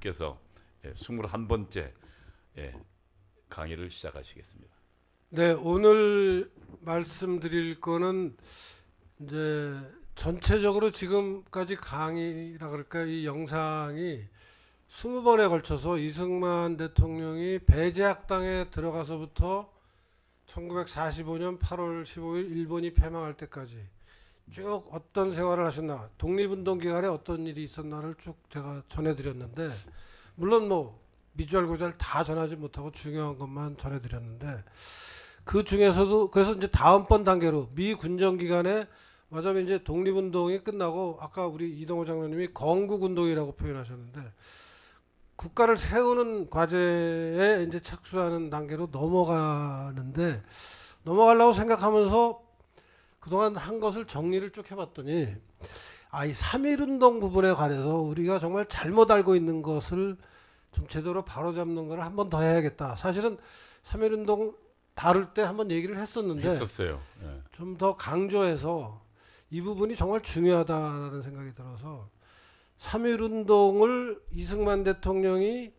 교수께서 21번째 강의를 시작하시겠습니다. 네, 오늘 말씀드릴 거는 이제 전체적으로 지금까지 강의라 그럴까요? 이 영상이 20번에 걸쳐서 이승만 대통령이 배제학당에 들어가서부터 1945년 8월 15일 일본이 패망할 때까지 쭉 어떤 생활을 하셨나, 독립운동 기간에 어떤 일이 있었나를 쭉 제가 전해드렸는데, 물론 뭐 미주알고잘 다 전하지 못하고 중요한 것만 전해드렸는데, 그 중에서도 그래서 이제 다음번 단계로 미 군정 기간에 맞아면 이제 독립운동이 끝나고 아까 우리 이동호 장로님이 건국운동이라고 표현하셨는데, 국가를 세우는 과제에 이제 착수하는 단계로 넘어가는데, 넘어가려고 생각하면서 그동안 한 것을 정리를 쭉 해봤더니, 이 3.1운동 부분에 관해서 우리가 정말 잘못 알고 있는 것을 좀 제대로 바로잡는 걸 한 번 더 해야겠다. 사실은 3.1운동 다룰 때 한번 얘기를 했었는데 했었어요. 좀 더 강조해서 이 부분이 정말 중요하다라는 생각이 들어서 3.1운동을 이승만 대통령이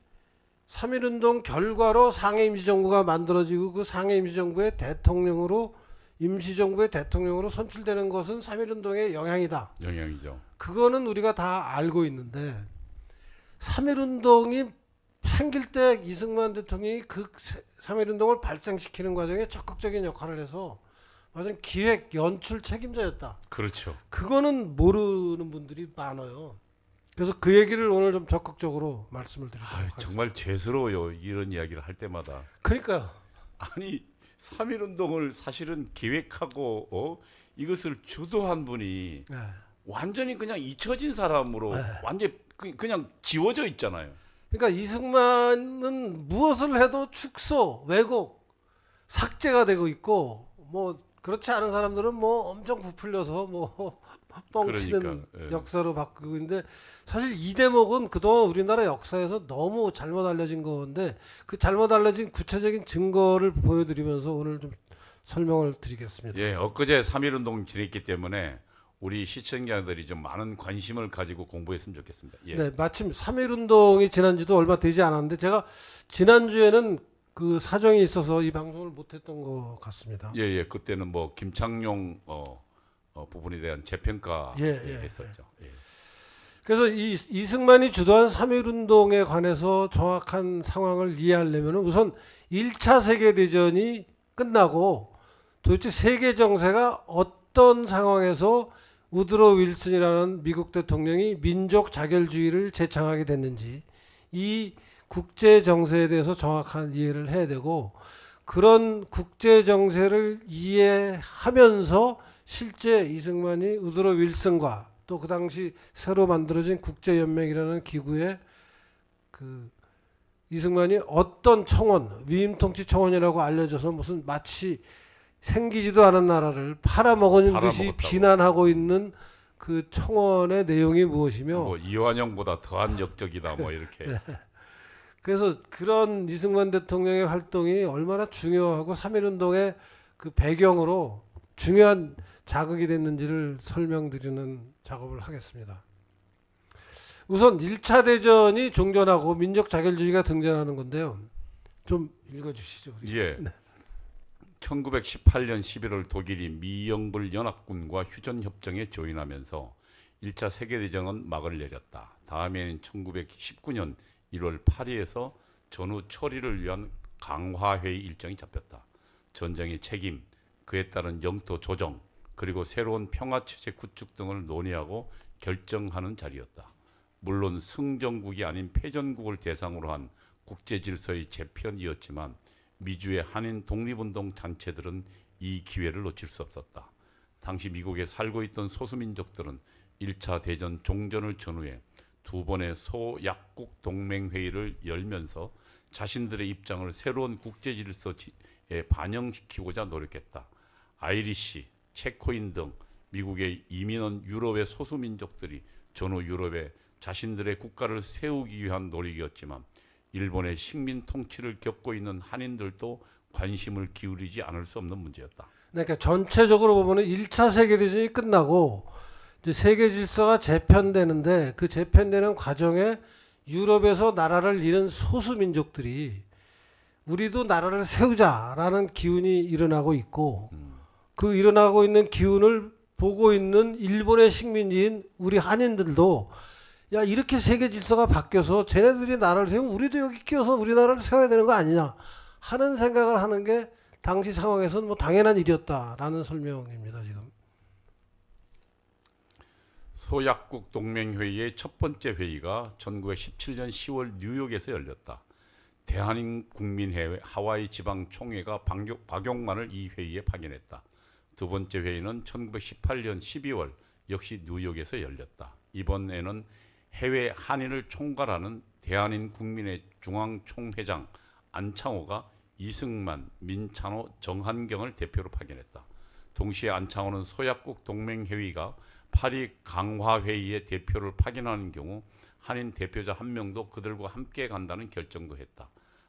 3.1운동 결과로 상해임시정부가 만들어지고 그 상해임시정부의 대통령으로 임시정부의 대통령으로 선출되는 것은 3.1운동의 영향이다. 영향이죠. 그거는 우리가 다 알고 있는데 3.1운동이 생길 때 이승만 대통령이 그 3.1운동을 발생시키는 과정에 적극적인 역할을 해서 완전 기획 연출 책임자였다. 그렇죠. 그거는 모르는 분들이 많아요. 그래서 그 얘기를 오늘 좀 적극적으로 말씀을 드리도록 하겠습니다. 정말 죄스러워요. 이런 이야기를 할 때마다. 그러니까요. 아니 3.1운동을 사실은 기획하고 이것을 주도한 분이 네. 완전히 그냥 잊혀진 사람으로 네. 완전 그냥 지워져 있잖아요. 그러니까 이승만은 무엇을 해도 축소, 왜곡, 삭제가 되고 있고, 뭐 그렇지 않은 사람들은 뭐 엄청 부풀려서 뭐 뻥치는 그러니까, 역사로 바꾸고 있는데, 사실 이 대목은 그동안 우리나라 역사에서 너무 잘못 알려진 건데, 그 잘못 알려진 구체적인 증거를 보여드리면서 오늘 좀 설명을 드리겠습니다. 예, 엊그제 3.1운동 지냈기 때문에 우리 시청자들이 좀 많은 관심을 가지고 공부했으면 좋겠습니다. 예. 네, 마침 3.1운동이 지난지도 얼마 되지 않았는데 제가 지난주에는 그 사정이 있어서 이 방송을 못했던 것 같습니다. 예, 그때는 뭐 김창룡 부분에 대한 재평가 했었죠. 예. 그래서 이승만이 주도한 3.1운동에 관해서 정확한 상황을 이해하려면 우선 1차 세계대전이 끝나고 도대체 세계 정세가 어떤 상황에서 우드로 윌슨이라는 미국 대통령이 민족 자결주의를 제창하게 됐는지, 이 국제 정세에 대해서 정확한 이해를 해야 되고, 그런 국제 정세를 이해하면서 실제 이승만이 우드로 윌슨과 또 그 당시 새로 만들어진 국제연맹이라는 기구에 그 이승만이 어떤 청원, 위임통치 청원이라고 알려져서 무슨 마치 생기지도 않은 나라를 팔아먹은 듯이 비난하고 있는 그 청원의 내용이 무엇이며, 뭐 이완용보다 더한 역적이다 뭐 이렇게. 네. 그래서 그런 이승만 대통령의 활동이 얼마나 중요하고 3.1운동의 그 배경으로 중요한 자극이 됐는지를 설명드리는 작업을 하겠습니다. 우선 1차 대전이 종전하고 민족 자결주의가 등장하는 건데요. 좀 읽어주시죠. 우리. 예. 네. 1918년 11월 독일이 미영불 연합군과 휴전협정에 조인하면서 1차 세계대전은 막을 내렸다. 다음에는 1919년 1월 파리에서 전후 처리를 위한 강화회의 일정이 잡혔다. 전쟁의 책임, 그에 따른 영토 조정, 그리고 새로운 평화체제 구축 등을 논의하고 결정하는 자리였다. 물론 승전국이 아닌 패전국을 대상으로 한 국제질서의 재편이었지만 미주의 한인 독립운동 단체들은 이 기회를 놓칠 수 없었다. 당시 미국에 살고 있던 소수민족들은 1차 대전 종전을 전후해 두 번의 소약국 동맹회의를 열면서 자신들의 입장을 새로운 국제질서에 반영시키고자 노력했다. 아이리시, 체코인 등 미국에 이민한 유럽의 소수민족들이 전후 유럽에 자신들의 국가를 세우기 위한 노력이었지만 일본의 식민 통치를 겪고 있는 한인들도 관심을 기울이지 않을 수 없는 문제였다. 그러니까 전체적으로 보면 1차 세계대전이 끝나고 이제 세계 질서가 재편되는데, 그 재편되는 과정에 유럽에서 나라를 잃은 소수 민족들이 우리도 나라를 세우자라는 기운이 일어나고 있고 그 일어나고 있는 기운을 보고 있는 일본의 식민지인 우리 한인들도 야 이렇게 세계 질서가 바뀌어서 쟤네들이 나라를 세우면 우리도 여기 끼어서 우리나라를 세워야 되는 거 아니냐 하는 생각을 하는 게 당시 상황에서는 뭐 당연한 일이었다라는 설명입니다. 지금. 소약국 동맹회의의 첫 번째 회의가 1917년 10월 뉴욕에서 열렸다. 대한민국민회의 하와이 지방총회가 박용만을 이 회의에 파견했다. 두 번째 회의는 1918년 12월 역시 뉴욕에서 열렸다. 이번에는 해외 한인을 총괄하는 대한민국민회 중앙총회장 안창호가 이승만, 민찬호, 정한경을 대표로 파견했다. 동시에 안창호는 소약국 동맹회의가 파리 강화회의의 대표를 파견하는 경우 한인 대표자 한 명도 그들과 함께 간다는 결정도 했다.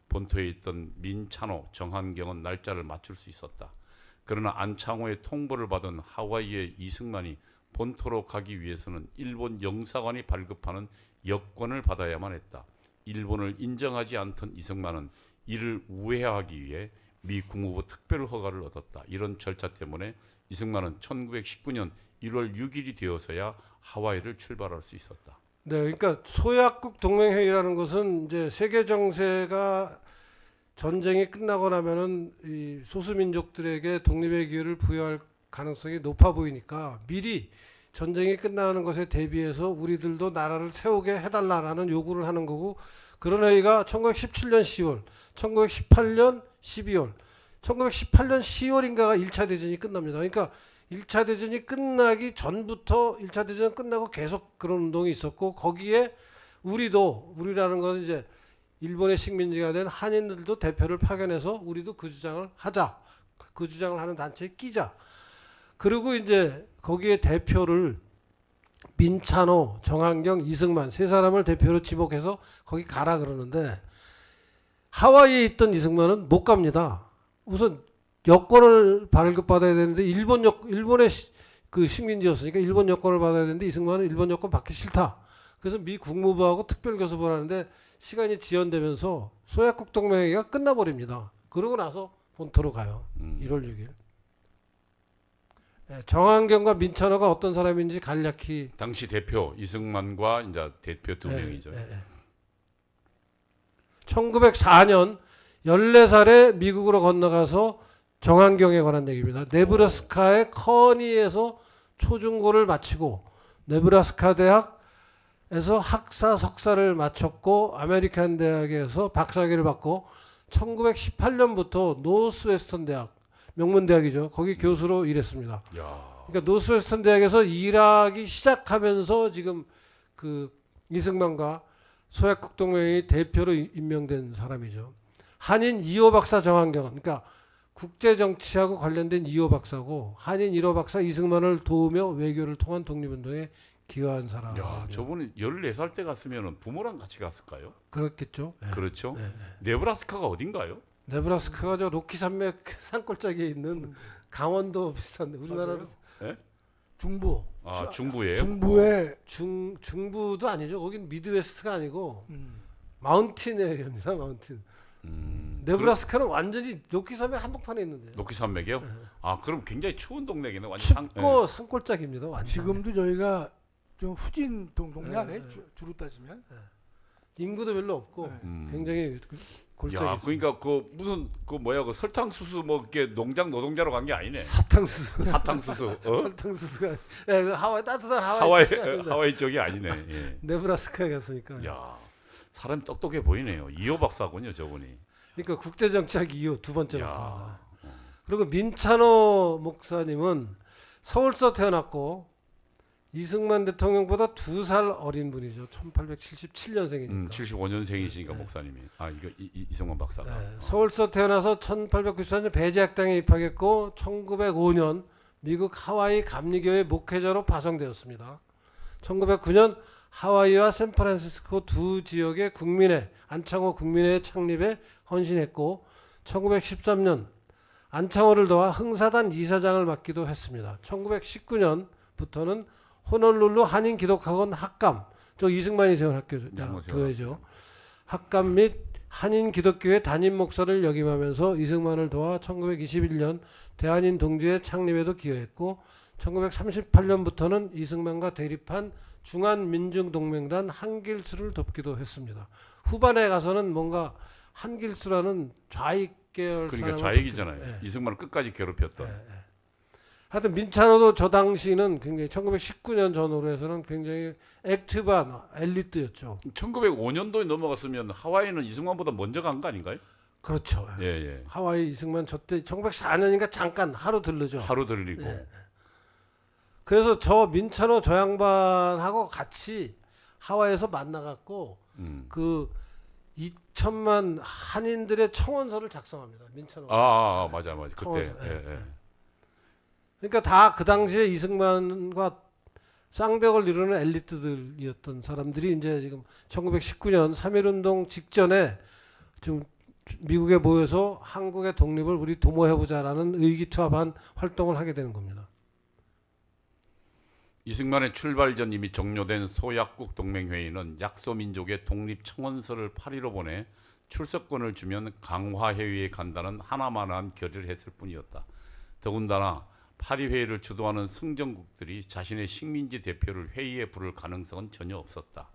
본토에 있던 민찬호, 정한경은 날짜를 맞출 수 있었다. 그러나 안창호의 통보를 받은 하와이의 이승만이 본토로 가기 위해서는 일본 영사관이 발급하는 여권을 받아야만 했다. 일본을 인정하지 않던 이승만은 이를 우회하기 위해 미 국무부 특별 허가를 얻었다. 이런 절차 때문에 이승만은 1919년 1월 6일이 되어서야 하와이를 출발할 수 있었다. 네, 그러니까 소약국 동맹회의라는 것은 이제 세계 정세가 전쟁이 끝나고 나면은 이 소수민족들에게 독립의 기회를 부여할 가능성이 높아 보이니까 미리 전쟁이 끝나는 것에 대비해서 우리들도 나라를 세우게 해달라라는 요구를 하는 거고 그런 회의가 1917년 10월, 1918년 12월, 1918년 10월인가가 1차 대전이 끝납니다. 그러니까 1차 대전이 끝나기 전부터 1차 대전 끝나고 계속 그런 운동이 있었고 거기에 우리라는 건 이제 일본의 식민지가 된 한인들도 대표를 파견해서 우리도 그 주장을 하자. 그 주장을 하는 단체에 끼자. 그리고 이제 거기에 대표를 민찬호, 정한경, 이승만 세 사람을 대표로 지목해서 거기 가라 그러는데 하와이에 있던 이승만은 못 갑니다. 우선 여권을 발급받아야 되는데 일본의 그 식민지였으니까 일본 여권을 받아야 되는데 이승만은 일본 여권 받기 싫다. 그래서 미 국무부하고 특별교섭을 하는데 시간이 지연되면서 소약국 동맹회의가 끝나버립니다. 그러고 나서 본토로 가요. 1월 6일. 네, 정한경과 민찬호가 어떤 사람인지 간략히 당시 대표 이승만과 이제 대표 두 명이죠. 1904년 14살에 미국으로 건너가서 정한경에 관한 얘기입니다. 네브라스카의 커니에서 초중고를 마치고 네브라스카 대학에서 학사 석사를 마쳤고 아메리칸 대학에서 박사학위를 받고 1918년부터 노스웨스턴 대학 명문대학이죠. 거기 교수로 일했습니다. 그러니까 노스웨스턴 대학에서 일하기 시작하면서 지금 그 이승만과 소약국 동맹회의 대표로 임명된 사람이죠. 한인 2호 박사 정한경, 그러니까 국제 정치하고 관련된 2호 박사고 한인 1호 박사 이승만을 도우며 외교를 통한 독립운동에 기여한 사람. 야, 저분이 14살 때 갔으면 부모랑 같이 갔을까요? 그렇겠죠. 네. 그렇죠. 네. 네브라스카가 어딘가요? 네브라스카가 저 로키 산맥 산골짜기에 있는 강원도 비슷한데 우리나라로 네? 중부. 아, 중부예요? 중부에 중부도 아니죠. 거긴 미드웨스트가 아니고 마운틴 에리어입니다. 마운틴. 네브라스카는 완전히 로키 산맥 한복판에 있는데요. 로키 산맥이요? 네. 아, 그럼 굉장히 추운 동네겠네. 완전 춥고 산골짜기입니다. 완전. 지금도 저희가 좀 후진 동네 네, 안에 네. 주로 따지면 인구도 별로 없고 굉장히 골짜기. 야, 그러니까 그 무슨 그 뭐야 그 설탕수수 뭐 이렇게 농장 노동자로 간 게 아니네. 사탕수수. 사탕수수. 설탕수수가 그 하와이 따뜻한 하와이 하와이 하와이 쪽이 아니네. 예. 네브라스카에 갔으니까. 야, 사람 똑똑해 보이네요. 이호 박사군요, 저분이. 그러니까 국제정치학 2호 두 번째 야. 박사입니다. 그리고 민찬호 목사님은 서울서 태어났고 이승만 대통령보다 2살 어린 분이죠. 1877년생이니까. 75년생이시니까 네. 목사님이. 아, 이거 이승만 박사가. 네, 서울서 태어나서 1894년 배제학당에 입학했고 1905년 미국 하와이 감리교회 목회자로 파송되었습니다. 1909년 하와이와 샌프란시스코 두 지역의 국민회 안창호 국민회 창립에 헌신했고 1913년 안창호를 도와 흥사단 이사장을 맡기도 했습니다. 1919년부터는 호놀룰루 한인 기독학원 학감, 저 이승만이 세운 교회죠. 학감 및 한인 기독교회 담임 목사를 역임하면서 이승만을 도와 1921년 대한인 동지회 창립에도 기여했고 1938년부터는 이승만과 대립한 중한민중동맹단 한길수를 돕기도 했습니다. 후반에 가서는 뭔가 한길수라는 좌익 계열 그러니까 사람을 좌익이잖아요. 예. 이승만을 끝까지 괴롭혔던. 하여튼 민찬호도 저 당시는 굉장히 1919년 전후로 해서는 굉장히 액티브한 엘리트였죠. 1905년도에 넘어갔으면 하와이는 이승만보다 먼저 간 거 아닌가요? 그렇죠. 예, 예. 하와이 이승만 저때 1904년인가 잠깐 하루 들르죠. 하루 들리고. 예. 그래서 저 민찬호 저 양반하고 같이 하와이에서 만나갖고 그 2천만 한인들의 청원서를 작성합니다. 민찬호. 맞아. 그때. 청원서, 예. 그러니까 다 그 당시에 이승만과 쌍벽을 이루는 엘리트들이었던 사람들이 이제 지금 1919년 3.1운동 직전에 지금 미국에 모여서 한국의 독립을 우리 도모해보자라는 의기투합한 활동을 하게 되는 겁니다. 이승만의 출발 전 이미 종료된 소약국 동맹회의는 약소민족의 독립청원서를 파리로 보내 출석권을 주면 강화회의에 간다는 하나만한 결의를 했을 뿐이었다. 더군다나 파리회의를 주도하는 승전국들이 자신의 식민지 대표를 회의에 부를 가능성은 전혀 없었다.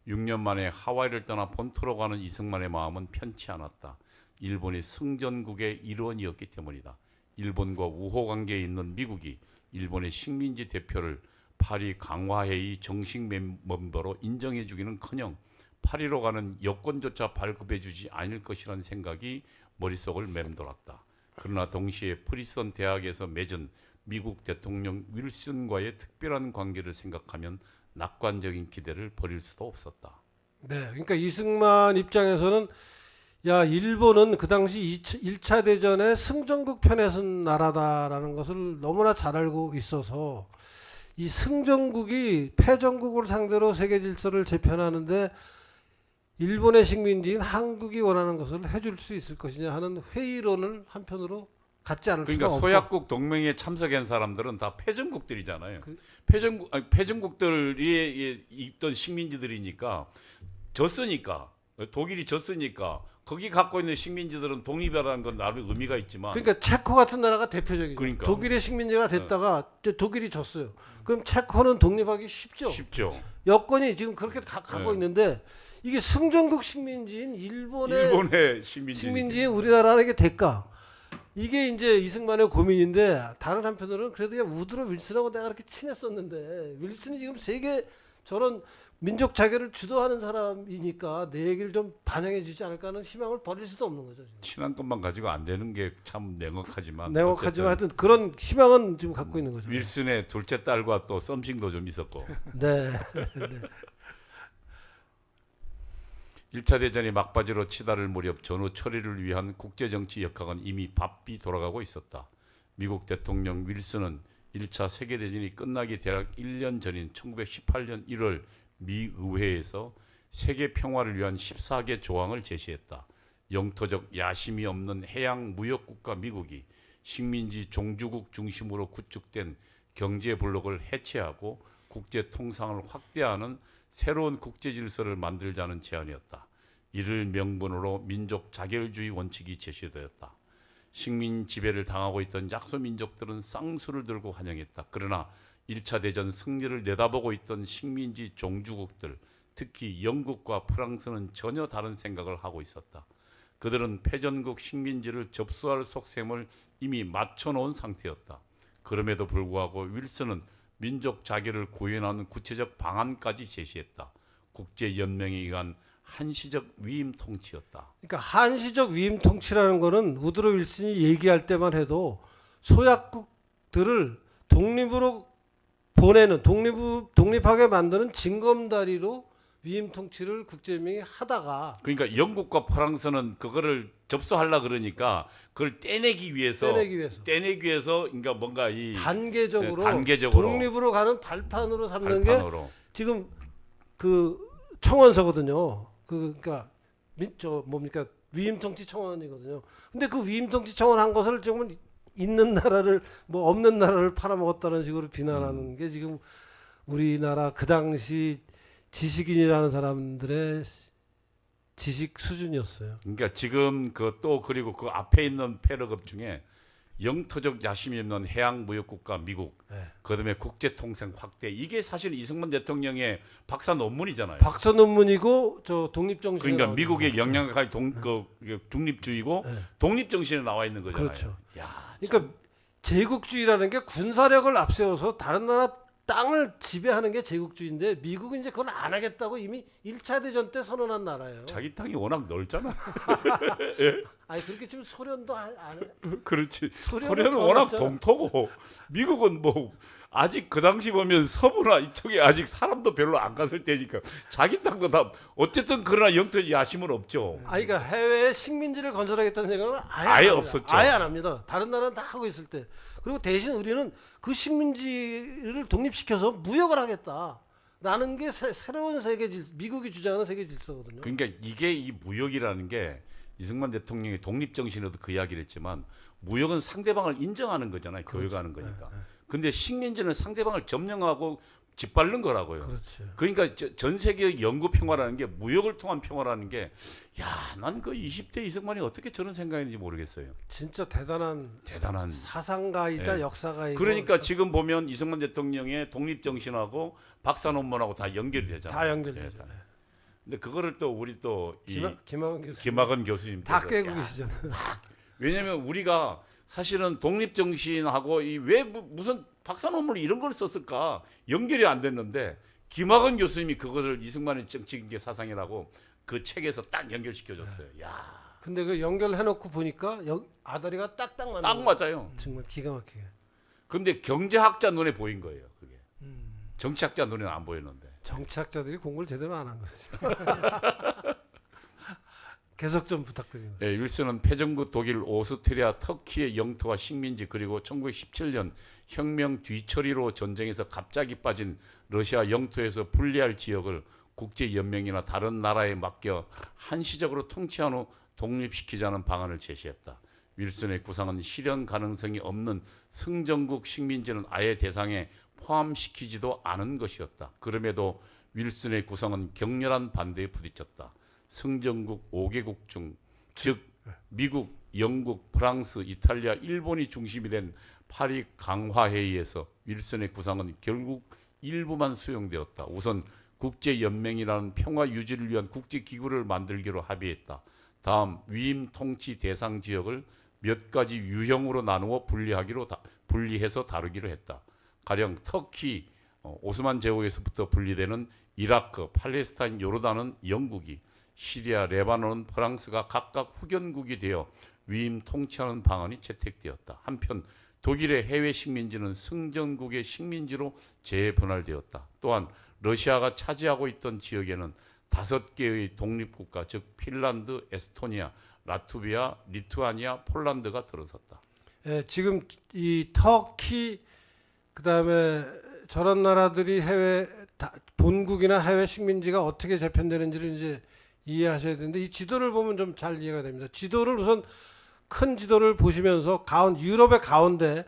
6년 만에 하와이를 떠나 본토로 가는 이승만의 마음은 편치 않았다. 일본이 승전국의 일원이었기 때문이다. 일본과 우호 관계에 있는 미국이 일본의 식민지 대표를 파리 강화회의 정식 멤버로 인정해주기는커녕 파리로 가는 여권조차 발급해주지 않을 것이라는 생각이 머릿속을 맴돌았다. 그러나 동시에 프리스턴 대학에서 맺은 미국 대통령 윌슨과의 특별한 관계를 생각하면 낙관적인 기대를 버릴 수도 없었다. 네, 그러니까 이승만 입장에서는 야 일본은 그 당시 1차 대전에 승전국 편에 선 나라다라는 것을 너무나 잘 알고 있어서 이 승전국이 패전국을 상대로 세계 질서를 재편하는데 일본의 식민지인 한국이 원하는 것을 해줄 수 있을 것이냐 하는 회의론을 한편으로 갖지 않을 그러니까 수가 없고. 소약국 동맹에 참석한 사람들은 다 패전국들이잖아요. 그- 패전국들이 있던 식민지들이니까 졌으니까 독일이 졌으니까 거기 갖고 있는 식민지들은 독립이라는 건 나름 의미가 있지만 그러니까 체코 같은 나라가 대표적이죠. 그러니까. 독일의 식민지가 됐다가 독일이 졌어요. 그럼 체코는 독립하기 쉽죠. 쉽죠. 여건이 지금 그렇게 가고 네. 있는데 이게 승전국 식민지인 일본의 식민지인 우리나라에게 될까? 이게 이제 이승만의 고민인데 다른 한편으로는 그래도 우드로 윌슨하고 내가 그렇게 친했었는데 윌슨이 지금 세계 저런 민족 자결을 주도하는 사람이니까 내 얘기를 좀 반영해 주지 않을까 하는 희망을 버릴 수도 없는 거죠. 지금. 친한 것만 가지고 안 되는 게 참 냉혹하지만 냉혹하지만 어쨌든 하여튼 그런 희망은 지금 갖고 있는 거죠. 윌슨의 둘째 딸과 또 썸씽도 좀 있었고 네. 1차 대전이 막바지로 치달을 무렵 전후 처리를 위한 국제정치 역학은 이미 바삐 돌아가고 있었다. 미국 대통령 윌슨은 1차 세계대전이 끝나기 대략 1년 전인 1918년 1월 미 의회에서 세계 평화를 위한 14개 조항을 제시했다. 영토적 야심이 없는 해양 무역국가 미국이 식민지 종주국 중심으로 구축된 경제 블록을 해체하고 국제 통상을 확대하는 새로운 국제 질서를 만들자는 제안이었다. 이를 명분으로 민족 자결주의 원칙이 제시되었다. 식민 지배를 당하고 있던 약소민족들은 쌍수를 들고 환영했다. 그러나 1차 대전 승리를 내다보고 있던 식민지 종주국들, 특히 영국과 프랑스는 전혀 다른 생각을 하고 있었다. 그들은 패전국 식민지를 접수할 속셈을 이미 맞춰놓은 상태였다. 그럼에도 불구하고 윌슨은 민족 자결을 구현하는 구체적 방안까지 제시했다. 국제연맹에 의한 한시적 위임 통치였다. 그러니까 한시적 위임 통치라는 거는 우드로 윌슨이 얘기할 때만 해도 소약국들을 독립으로 보내는 독립하게 만드는 징검다리로 위임 통치를 국제연맹이 하다가 그러니까 영국과 프랑스는 그거를 접수하려 그러니까 그걸 떼내기 위해서 그러니까 뭔가 이 단계적으로 독립으로 가는 발판으로 삼는 발판으로. 게 지금 그 청원서거든요. 그러니까 뭡니까 위임 통치 청원이거든요. 근데 그 위임 통치 청원한 것을 지금 있는 나라를 뭐 없는 나라를 팔아먹었다는 식으로 비난하는 게 지금 우리나라 그 당시 지식인이라는 사람들의 지식 수준이었어요. 그러니까 지금 그리고 그 앞에 있는 패러그램 중에 영토적 야심이 있는 해양무역국가 미국, 네. 그다음에 국제통상 확대, 이게 사실 이승만 대통령의 박사 논문이잖아요. 박사 논문이고 저 독립정신. 그러니까 미국의 영향력이 중립주의고 네. 독립정신에 나와 있는 거잖아요. 그렇죠. 야, 그러니까 제국주의라는 게 군사력을 앞세워서 다른 나라 땅을 지배하는 게 제국주의인데 미국은 이제 그걸 안 하겠다고 이미 1차 대전 때 선언한 나라예요. 자기 땅이 워낙 넓잖아. 아니 그렇게 치면 소련도 안 해. 그렇지. 소련은 소련은 더 워낙 넓잖아. 동토고 미국은 뭐 아직 그 당시 보면 서부나 이쪽에 아직 사람도 별로 안 갔을 때니까 자기 땅도 다 어쨌든 그러나 영토 야심은 없죠. 아니 그러니까 해외에 식민지를 건설하겠다는 생각은 아예 아예 안 합니다. 없었죠. 아예 안 합니다. 다른 나라는 다 하고 있을 때. 그리고 대신 우리는 그 식민지를 독립시켜서 무역을 하겠다라는 게 새로운 세계 질서, 미국이 주장하는 세계 질서거든요. 그러니까 이게 이 무역이라는 게 이승만 대통령이 독립정신에도 그 이야기를 했지만 무역은 상대방을 인정하는 거잖아요. 교육하는 거니까. 근데 식민지는 상대방을 점령하고 짓밟는 거라고요. 그렇죠. 그러니까 전 세계 영구 평화라는 게 무역을 통한 평화라는 게, 야, 난 그 20대 이승만이 어떻게 저런 생각인지 모르겠어요. 진짜 대단한 사상가이자 예. 역사가이고. 그러니까 지금 보면 이승만 대통령의 독립정신하고 박사 논문하고 다 연결이 되잖아요. 다 연결되죠. 예, 다. 근데 그거를 또 우리 또 이 김학은 교수 김학은 교수님 다 꿰고 계시잖아요. 왜냐면 우리가 사실은 독립정신하고 이 왜 무슨 박사 논문 이런 걸 썼을까 연결이 안 됐는데 김학은 교수님이 그것을 이승만의 정치인계 사상이라고 그 책에서 딱 연결시켜줬어요. 야, 근데 그 연결해놓고 보니까 아다리가 딱딱 맞는 딱 맞아요. 정말 기가 막히게. 근데 경제학자 눈에 보인 거예요. 그게 음. 정치학자 눈에는 안 보였는데. 정치학자들이 공부를 제대로 안 한 거죠. 계속 좀 부탁드립니다. 예, 윌슨은 패전국 독일, 오스트리아, 터키의 영토와 식민지, 그리고 1917년 혁명 뒤처리로 전쟁에서 갑자기 빠진 러시아 영토에서 분리할 지역을 국제연맹이나 다른 나라에 맡겨 한시적으로 통치한 후 독립시키자는 방안을 제시했다. 윌슨의 구상은 실현 가능성이 없는 승전국 식민지는 아예 대상에 포함시키지도 않은 것이었다. 그럼에도 윌슨의 구상은 격렬한 반대에 부딪혔다. 승전국 5개국 중, 즉 미국, 영국, 프랑스, 이탈리아, 일본이 중심이 된 파리 강화회의에서 윌슨의 구상은 결국 일부만 수용되었다. 우선 국제연맹이라는 평화 유지를 위한 국제기구를 만들기로 합의했다. 다음 위임 통치 대상 지역을 몇 가지 유형으로 나누어 분리해서 다루기로 했다. 가령 터키, 오스만 제국에서부터 분리되는 이라크, 팔레스타인, 요르단은 영국이, 시리아, 레바논은 프랑스가 각각 후견국이 되어 위임 통치하는 방안이 채택되었다. 한편 독일의 해외 식민지는 승전국의 식민지로 재분할되었다. 또한 러시아가 차지하고 있던 지역에는 5개의 독립국가, 즉 핀란드, 에스토니아, 라트비아, 리투아니아, 폴란드가 들어섰다. 예, 지금 이 터키 그다음에 저런 나라들이 본국이나 해외 식민지가 어떻게 재편되는지를 이제 이해하셔야 되는데 이 지도를 보면 좀 잘 이해가 됩니다. 지도를 우선 큰 지도를 보시면서 유럽의 가운데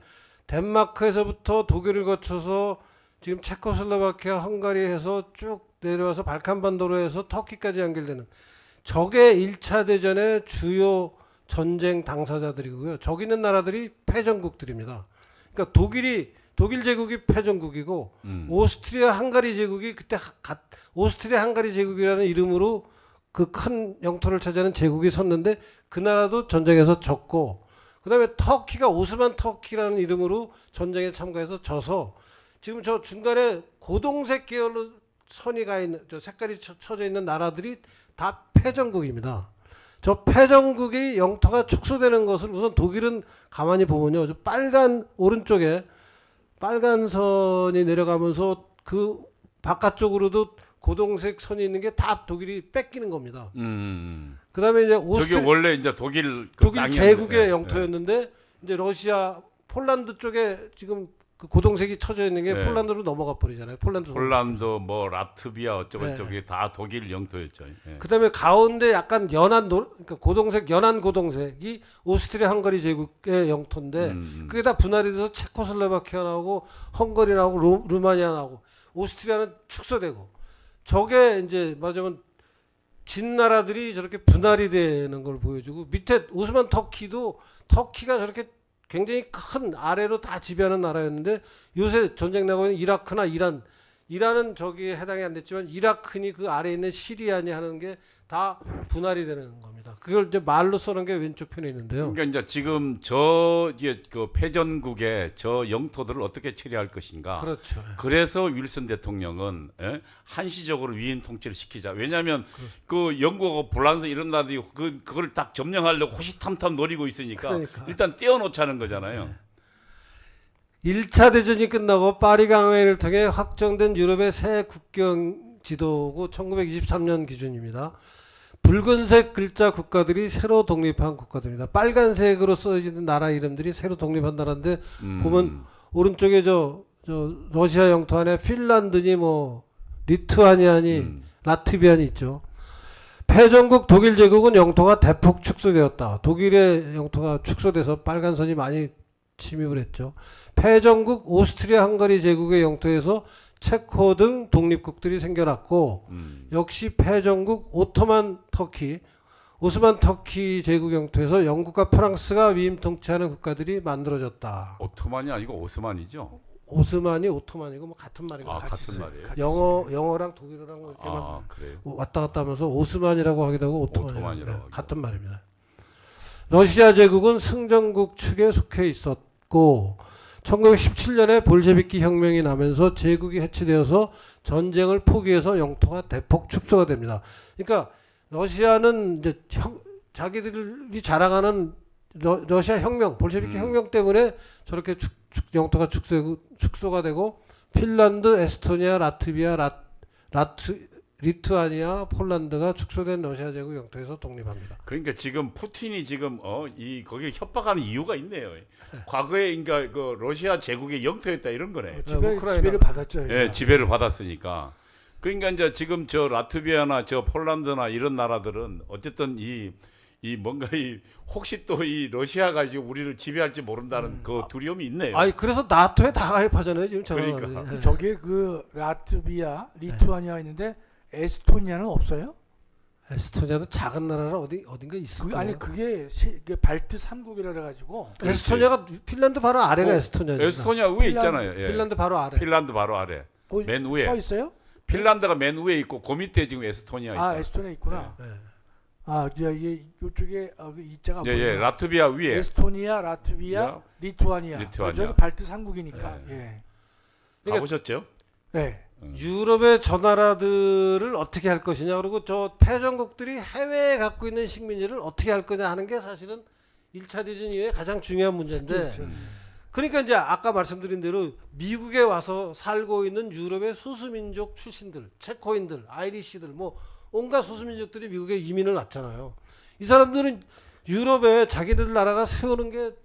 덴마크에서부터 독일을 거쳐서 지금 체코슬로바키아, 헝가리에서 쭉 내려와서 발칸반도로 해서 터키까지 연결되는 적의 1차 대전의 주요 전쟁 당사자들이고요. 저기 있는 나라들이 패전국들입니다. 그러니까 독일 제국이 패전국이고 오스트리아 헝가리 제국이 그때 오스트리아 헝가리 제국이라는 이름으로 그 큰 영토를 차지하는 제국이 섰는데 그 나라도 전쟁에서 졌고 그다음에 터키가 오스만 터키라는 이름으로 전쟁에 참가해서 져서 지금 저 중간에 고동색 계열로 선이 가 있는 저 색깔이 쳐져 있는 나라들이 다 패전국입니다. 저 패전국이 영토가 축소되는 것을 우선 독일은 가만히 보면요. 저 오른쪽에 빨간 선이 내려가면서 그 바깥쪽으로도 고동색 선이 있는 게 다 독일이 뺏기는 겁니다. 그다음에 이제 저게 원래 이제 독일 독일 제국의 예, 영토였는데 이제 러시아 폴란드 쪽에 지금 그 고동색이 쳐져 있는 게 네. 폴란드로 넘어가 버리잖아요. 폴란드 뭐 라트비아 어쩌고 네. 저쩌고 다 독일 영토였죠. 예. 그다음에 가운데 약간 그러니까 연한 고동색이 오스트리아 헝가리 제국의 영토인데 그게 다 분할이 돼서 체코슬로바키아 나오고 헝가리 나오고 루마니아 나오고 오스트리아는 축소되고 저게 이제 말하자면 진 나라들이 저렇게 분할이 되는 걸 보여주고 밑에 오스만 터키가 저렇게 굉장히 큰 아래로 다 지배하는 나라였는데 요새 전쟁 나고 있는 이라크나 이란은 저기에 해당이 안 됐지만 이라크니 그 아래에 있는 시리아니 하는 게 다 분할이 되는 겁니다. 그걸 이제 말로 써놓은 게 왼쪽 편에 있는데요. 그러니까 이제 지금 이제 그 패전국의 저 영토들을 어떻게 처리할 것인가. 그렇죠. 그래서 윌슨 대통령은 한시적으로 위인 통치를 시키자. 왜냐하면 그 영국하고 프랑스 이런 나라들이 그걸 딱 점령하려고 호시탐탐 노리고 있으니까 그러니까. 일단 떼어놓자는 거잖아요. 1차 대전이 끝나고 파리 강회를 통해 확정된 유럽의 새 국경 지도고 1923년 기준입니다. 붉은색 글자 국가들이 새로 독립한 국가들입니다. 빨간색으로 써지는 나라 이름들이 새로 독립한 나라인데 보면 오른쪽에 저 러시아 영토 안에 핀란드니 뭐 리투아니아니 라트비아니 있죠. 패전국 독일 제국은 영토가 대폭 축소되었다. 독일의 영토가 축소돼서 빨간 선이 많이 침입을 했죠. 패전국 오스트리아 헝가리 제국의 영토에서 체코 등 독립국들이 생겨났고 역시 패전국 오스만 터키 제국 영토에서 영국과 프랑스가 위임 통치하는 국가들이 만들어졌다. 오토만이 아니고 오스만이죠. 오스만이 오토만이고 뭐 같은 말이고 같은 말이에요. 영어랑 독일어랑 이렇게 그래요. 왔다 갔다 하면서 오스만이라고 하기도 하고 오토만이라고 하기도 같은 말입니다. 러시아 제국은 승전국 측에 속해 있었고 1917년에 볼셰비키 혁명이 나면서 제국이 해체되어서 전쟁을 포기해서 영토가 대폭 축소가 됩니다. 그러니까 러시아는 이제 자기들이 자랑하는 러시아 혁명, 볼셰비키 혁명 때문에 저렇게 영토가 축소가 되고 핀란드, 에스토니아, 라트비아, 리투아니아, 폴란드가 축소된 러시아 제국 영토에서 독립합니다. 그러니까 지금 푸틴이 지금 거기에 협박하는 이유가 있네요. 과거에 그러니까 그 러시아 제국의 영토였다 이런 거네. 지배를 받았죠. 예, 지배를 받았으니까. 그러니까 이제 지금 저 라트비아나 저 폴란드나 이런 나라들은 어쨌든 이 뭔가 혹시 또 이 러시아가 지금 우리를 지배할지 모른다는 그 두려움이 있네요. 아니 그래서 나토에 다 가입하잖아요 지금 그러니까. 예. 저게 그 라트비아, 리투아니아 있는데 에스토니아는 없어요? 에스토니아도 작은 나라라 어딘가 있을 거예요. 아니 그게 발트 3국이라 그래가지고 에스토니아가 핀란드 바로 아래가 에스토니아죠. 에스토니아 위에 있잖아요. 예. 핀란드 바로 아래. 핀란드 바로 아래. 맨 위에. 써 있어요? 핀란드가 맨 위에 있고 그 밑에 지금 에스토니아 있잖아요. 에스토니아 있구나. 예. 이게 이쪽에 그 이자가 예, 라트비아 위에. 에스토니아, 라트비아, 리투아니아. 저기 발트 3국이니까. 예. 가보셨죠? 네. 유럽의 저 나라들을 어떻게 할 것이냐 그리고 저 패전국들이 해외에 갖고 있는 식민지를 어떻게 할 거냐 하는 게 사실은 1차 대전 이후에 가장 중요한 문제인데 그렇죠. 그러니까 이제 아까 말씀드린 대로 미국에 와서 살고 있는 유럽의 소수민족 출신들, 체코인들, 아이리시들 뭐 온갖 소수민족들이 미국에 이민을 왔잖아요. 이 사람들은 유럽에 자기들 나라가 세우는 게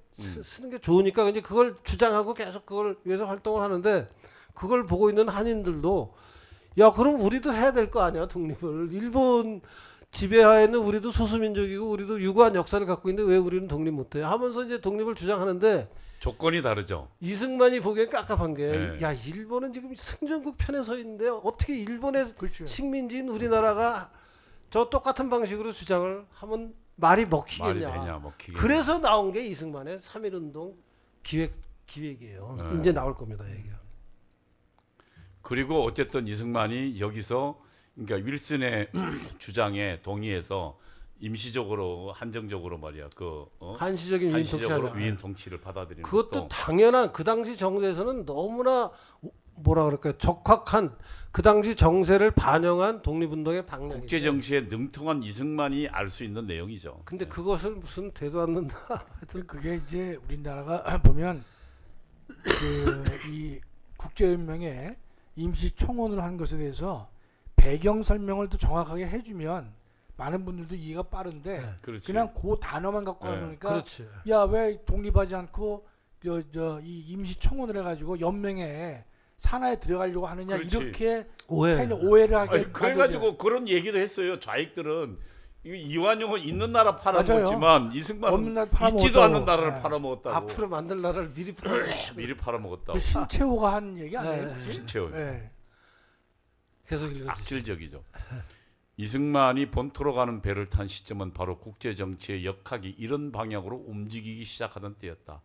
쓰는 게 좋으니까 이제 그걸 주장하고 계속 그걸 위해서 활동을 하는데 그걸 보고 있는 한인들도 야 그럼 우리도 해야 될 거 아니야 독립을. 일본 지배하에는 우리도 소수민족이고 우리도 유구한 역사를 갖고 있는데 왜 우리는 독립 못해 하면서 이제 독립을 주장하는데 조건이 다르죠. 이승만이 보기엔 깝깝한 게 야 네. 일본은 지금 승전국 편에 서 있는데 어떻게 일본의 그렇죠. 식민지인 우리나라가 저 똑같은 방식으로 주장을 하면 말이 먹히겠냐. 말이 되냐 먹히겠냐. 그래서 나온 게 이승만의 3.1운동 기획이에요. 이제 나올 겁니다 얘기가. 그리고 어쨌든 이승만이 여기서 그러니까 윌슨의 주장에 동의해서 임시적으로 한정적으로 말이야 한시적인 위인 통치 한시적으로 하냐. 위인 통치를 받아들이는 그것도 것도 당연한 그 당시 정세에서는 너무나 뭐라 그럴까요 적확한 그 당시 정세를 반영한 독립운동의 방향이죠. 국제 정세에 능통한 이승만이 알 수 있는 내용이죠. 근데 그것을 무슨 되도 않는다. 하여튼 그게 이제 우리나라가 보면 이 국제연맹에 임시 청원을 한 것에 대해서 배경 설명을 또 정확하게 해주면 많은 분들도 이해가 빠른데 네, 그렇지. 그냥 그 단어만 갖고 네. 하니까 그렇지. 야 왜 독립하지 않고 이 임시 청원을 해가지고 연맹에 산하에 들어가려고 하느냐 그렇지. 이렇게 오해. 오해를 하게 아니, 그래가지고 그런 얘기도 했어요. 좌익들은 이완용은 있는 나라 팔아먹었지만 이승만은 없는 나라 팔아먹었다고. 있지도 않는 나라를 네. 팔아먹었다고. 앞으로 만들 나라를 미리 미리 팔아먹었다고. 신채호가 한 얘기 아니에요? 네. 혹시? 신채호. 네. 계속 읽어주시죠. 악질적이죠. 이승만이 본토로 가는 배를 탄 시점은 바로 국제 정치의 역학이 이런 방향으로 움직이기 시작하던 때였다.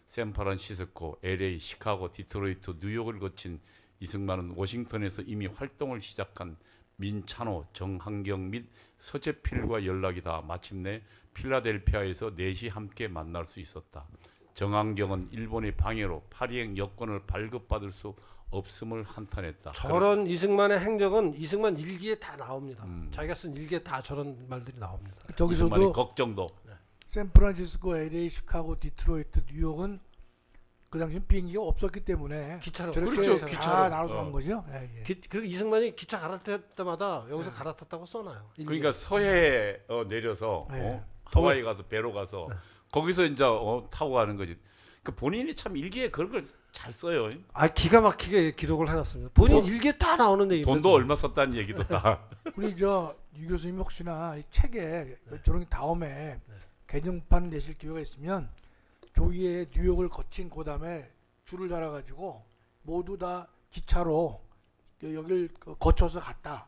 샌프란시스코, LA, 시카고, 디트로이트, 뉴욕을 거친 이승만은 워싱턴에서 이미 활동을 시작한 민찬호, 정한경 및 서재필과 연락이 닿아 마침내 필라델피아에서 넷이 함께 만날 수 있었다. 정한경은 일본의 방해로 파리행 여권을 발급받을 수 없음을 한탄했다. 저런 이승만의 행적은 이승만 일기에 다 나옵니다. 음. 자기가 쓴 일기에 다 저런 말들이 나옵니다. 이승만의 저기서도 걱정도 샌프란시스코, LA, 시카고, 디트로이트, 뉴욕은 그 당시 비행기가 없었기 때문에 기차로 저렇게 그렇죠, 다 기차로. 나눠서 간 거죠. 예, 예. 그리고 이승만이 기차 갈아탈 때마다 여기서 갈아탔다고 써놔요. 일기에. 그러니까 서해에 내려서 네. 하와이 가서 배로 가서 거기서 이제 타고 가는 거지. 그 본인이 참 일기에 그런 걸 잘 써요. 기가 막히게 기록을 해놨습니다. 본인 일기에 다 나오는 얘기입니다. 돈도 얼마 썼다는 얘기도 다. 우리 저 유 교수님 혹시나 이 책에 저런 다음에 개정판 내실 기회가 있으면 조기에 뉴욕을 거친 그다음에 줄을 달아가지고 모두 다 기차로 여길 거쳐서 갔다.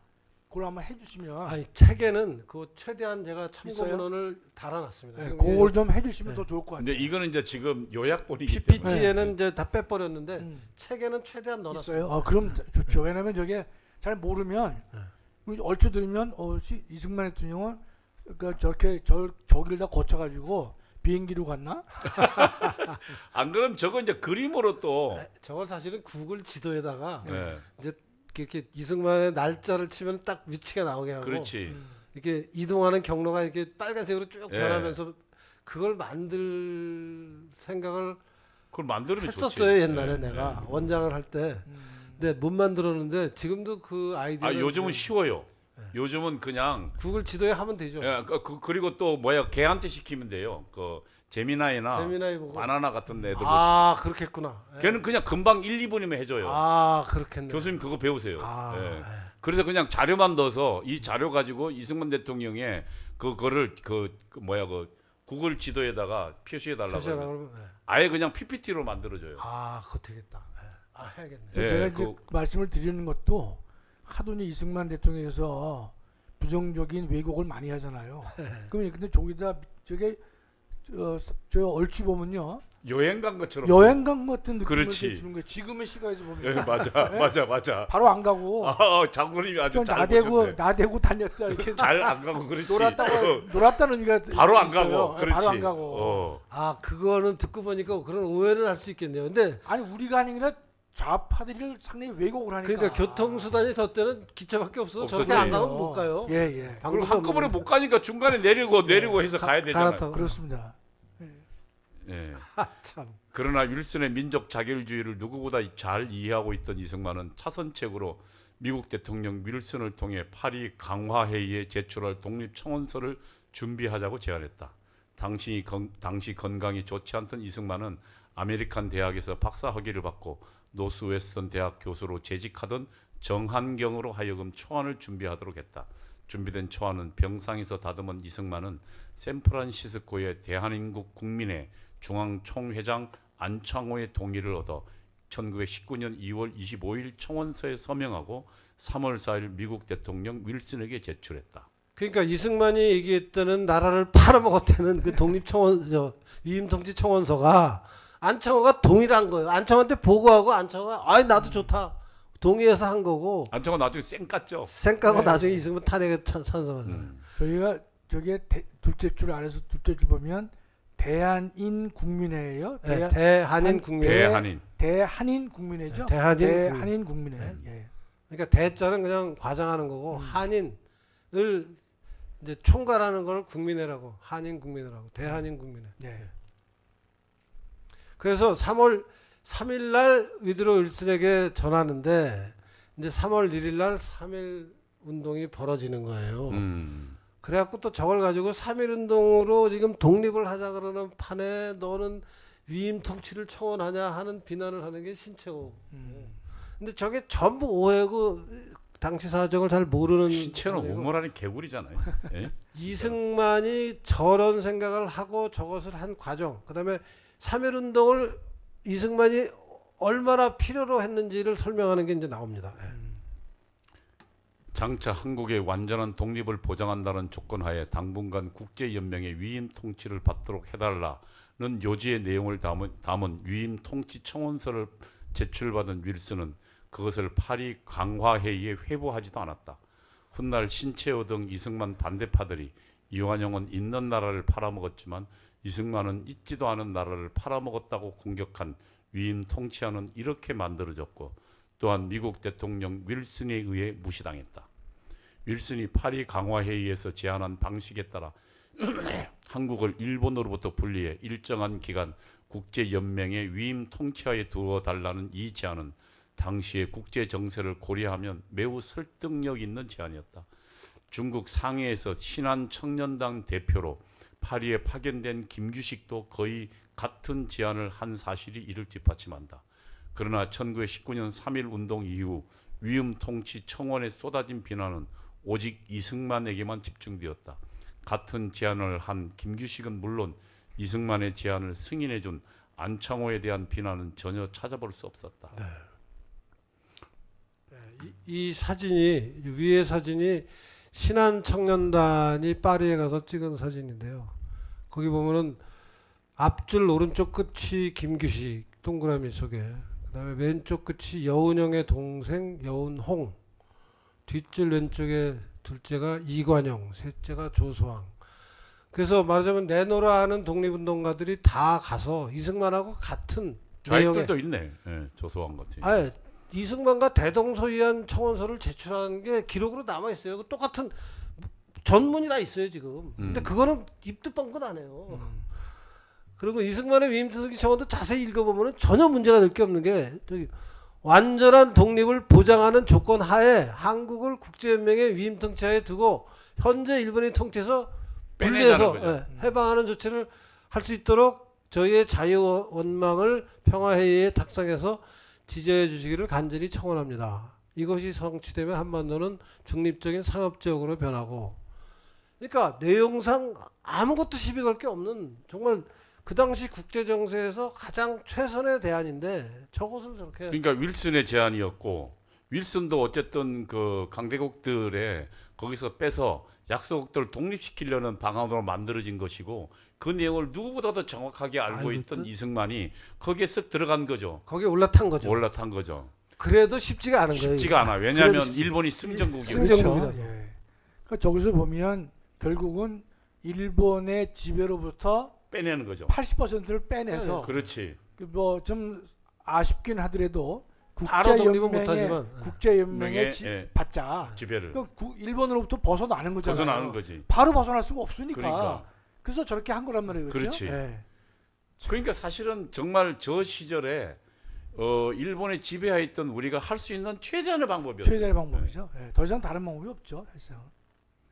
그걸 한번 해주시면 책에는 그 최대한 제가 참고 있어요? 문헌을 달아놨습니다. 네, 지금 그걸 좀 해주시면 네. 더 좋을 것 같아요. 근데 이거는 이제 지금 요약본이기 때문에 PPT에는 이제 다 빼버렸는데 음. 책에는 최대한 넣어놨습니다. 있어요. 그럼 좋죠. 왜냐면 저게 잘 모르면 우리 얼추 들으면 이승만 대통령은 그러니까 저렇게 저기를 다 거쳐가지고 비행기로 갔나? 안 그럼 저거 이제 그림으로 또 저걸 사실은 구글 지도에다가 예, 이렇게 이승만의 날짜를 치면 딱 위치가 나오게 하고 그렇지. 이렇게 이동하는 경로가 이렇게 빨간색으로 쭉 예. 변하면서 그걸 만들 생각을 그걸 만들면 했었어요. 좋지. 옛날에 예, 내가 예. 원장을 할 때. 근데 못 만들었는데 지금도 그 아이디어는 요즘은 쉬워요. 네. 요즘은 그냥 구글 지도에 하면 되죠. 그리고 또 걔한테 시키면 돼요. 그 제미나이나 재미나이 보고. 바나나 같은 애들 그렇겠구나. 예. 걔는 그냥 금방 1, 2분이면 해줘요. 그렇겠네. 교수님 그거 배우세요. 예. 예. 그래서 그냥 자료만 넣어서 이 자료 가지고 이승만 대통령의 그거를 그 구글 지도에다가 표시해 달라고 표시하라 하면 그러면 아예 그냥 PPT로 만들어줘요. 그거 되겠다. 해야겠네. 예, 제가 이제 그- 말씀을 드리는 것도 하도니 이승만 대통령에서 부정적인 왜곡을 많이 하잖아요. 그럼 근데 저기다 저게 저 얼추 보면요 여행 간 것처럼. 여행 간 것 같은 느낌을 그렇지. 주는 거예요. 지금의 시각에서 보면 예, 맞아, 네? 맞아. 바로 안 가고 장군님이 아주 좀 잘 나대고 보셨네. 나대고 다녔다 이렇게 잘안 가고 그렇지. 놀았다는 의미가 바로 안 있어요. 가고. 그렇지. 바로 안 가고. 그거는 듣고 보니까 그런 오해를 할 수 있겠네요. 근데 아니 우리가 아니라 좌파들이 상당히 왜곡을 하니까. 그러니까 교통수단이 저 때는 기차밖에 없어서 저렇게 없었지. 안 가면 못 가요. 예, 예. 그걸 방법이 한꺼번에 없는데. 못 가니까 중간에 내리고 해서 가야 되잖아요. 갈아타고. 그렇습니다. 예. 참. 그러나 윌슨의 민족 자결주의를 누구보다 잘 이해하고 있던 이승만은 차선책으로 미국 대통령 윌슨을 통해 파리 강화회의에 제출할 독립청원서를 준비하자고 제안했다. 당시 건강이 좋지 않던 이승만은 아메리칸 대학에서 박사 학위를 받고 노스웨스턴 대학 교수로 재직하던 정한경으로 하여금 초안을 준비하도록 했다. 준비된 초안은 병상에서 다듬은 이승만은 샌프란시스코의 대한민국 국민회 중앙총회장 안창호의 동의를 얻어 1919년 2월 25일 청원서에 서명하고 3월 4일 미국 대통령 윌슨에게 제출했다. 그러니까 이승만이 얘기했다는 나라를 팔아먹었다는 그 독립청원 위임통치 청원서가 안창호가 동의를 한 거예요. 안창호한테 보고하고 안창호가 나도 좋다 동의해서 한 거고 안창호 나중에 쌩 깠죠. 생각하고 네. 나중에 이승만 탄핵에 찬성하잖아요. 저희가 저게 둘째 줄 아래서 둘째 줄 보면 대한인 국민회예요. 대한인 국민회. 대한인 국민회죠. 대한인 국민회. 예. 그러니까 대자는 그냥 과장하는 거고 한인을 이제 총괄하는 걸 국민회라고 한인 국민회라고 대한인 국민회. 예. 그래서 3월 3일 날 위드로 윌슨에게 전하는데 이제 3월 1일 날 3일 운동이 벌어지는 거예요. 그래갖고 또 저걸 가지고 3일 운동으로 지금 독립을 하자 그러는 판에 너는 위임 통치를 청원하냐 하는 비난을 하는 게 신채호. 근데 저게 전부 오해고 당시 사정을 잘 모르는 신체는 분이고 오모라는 개구리잖아요. 예? 이승만이 저런 생각을 하고 저것을 한 과정, 그다음에 3.1 운동을 이승만이 얼마나 필요로 했는지를 설명하는 게 이제 나옵니다. 장차 한국의 완전한 독립을 보장한다는 조건하에 당분간 국제연맹의 위임 통치를 받도록 해달라는 요지의 내용을 담은 위임 통치 청원서를 제출받은 윌슨은 그것을 파리 강화회의에 회부하지도 않았다. 훗날 신채호 등 이승만 반대파들이 이완용은 있는 나라를 팔아먹었지만 이승만은 있지도 않은 나라를 팔아먹었다고 공격한 위임 통치안은 이렇게 만들어졌고 또한 미국 대통령 윌슨에 의해 무시당했다. 윌슨이 파리 강화회의에서 제안한 방식에 따라 한국을 일본으로부터 분리해 일정한 기간 국제연맹의 위임 통치하에 두어달라는 이 제안은 당시의 국제 정세를 고려하면 매우 설득력 있는 제안이었다. 중국 상해에서 신한청년당 대표로 파리에 파견된 김규식도 거의 같은 제안을 한 사실이 이를 뒷받침한다. 그러나 1919년 3.1 운동 이후 위임 통치 청원에 쏟아진 비난은 오직 이승만에게만 집중되었다. 같은 제안을 한 김규식은 물론 이승만의 제안을 승인해준 안창호에 대한 비난은 전혀 찾아볼 수 없었다. 네. 이 사진이 위의 사진이 신한청년단이 파리에 가서 찍은 사진인데요. 거기 보면은 앞줄 오른쪽 끝이 김규식 동그라미 속에, 그다음에 왼쪽 끝이 여운형의 동생 여운홍, 뒷줄 왼쪽에 둘째가 이관영, 셋째가 조소왕. 그래서 말하자면 내노라 하는 독립운동가들이 다 가서 이승만하고 같은 내용의, 좌익들도 있네. 예, 조소왕 같은. 아예 이승만과 대동소이한 청원서를 제출하는 게 기록으로 남아 있어요. 똑같은 전문이 다 있어요 지금. 근데 그거는 입도 뻥끗 안 해요. 그리고 이승만의 위임 통치 청원도 자세히 읽어보면 전혀 문제가 될 게 없는 게 저기 완전한 독립을 보장하는 조건 하에 한국을 국제연맹의 위임 통치하에 두고 현재 일본이 통치해서 분리해서 해방하는 조치를 할 수 있도록 저희의 자유원망을 평화회의에 탁상해서 지지해 주시기를 간절히 청원합니다. 이것이 성취되면 한반도는 중립적인 상업지역으로 변하고, 그러니까 내용상 아무것도 시비 걸 게 없는 정말 그 당시 국제 정세에서 가장 최선의 대안인데 저것을 저렇게. 그러니까 윌슨의 제안이었고 윌슨도 어쨌든 그 강대국들의 거기서 빼서 약소국들을 독립시키려는 방안으로 만들어진 것이고 그 내용을 누구보다도 정확하게 알고 있던 이승만이 거기에 쓱 들어간 거죠. 거기에 올라탄 거죠. 올라탄 거죠. 그래도 쉽지가 않은 거예요. 쉽지가 않아. 왜냐하면 그래도 일본이 승전국이거든요. 승전국이라서. 그렇죠. 예. 그러니까 저기서 보면 결국은 일본의 지배로부터 빼내는 거죠. 80%를 빼내서 그렇지. 뭐 좀 아쉽긴 하더라도 바로 독립은 못하지만 국제연맹에 예. 받자. 지배를 일본으로부터 벗어나는 거잖아요. 벗어나는 거지. 바로 벗어날 수가 없으니까. 그러니까. 그래서 저렇게 한 거란 말이에요. 그렇죠? 그렇지. 예. 그러니까 사실은 정말 저 시절에 일본의 지배하에 있던 우리가 할 수 있는 최대한의 방법이었어요. 최대의 방법이죠. 예. 더 이상 다른 방법이 없죠. 사실상.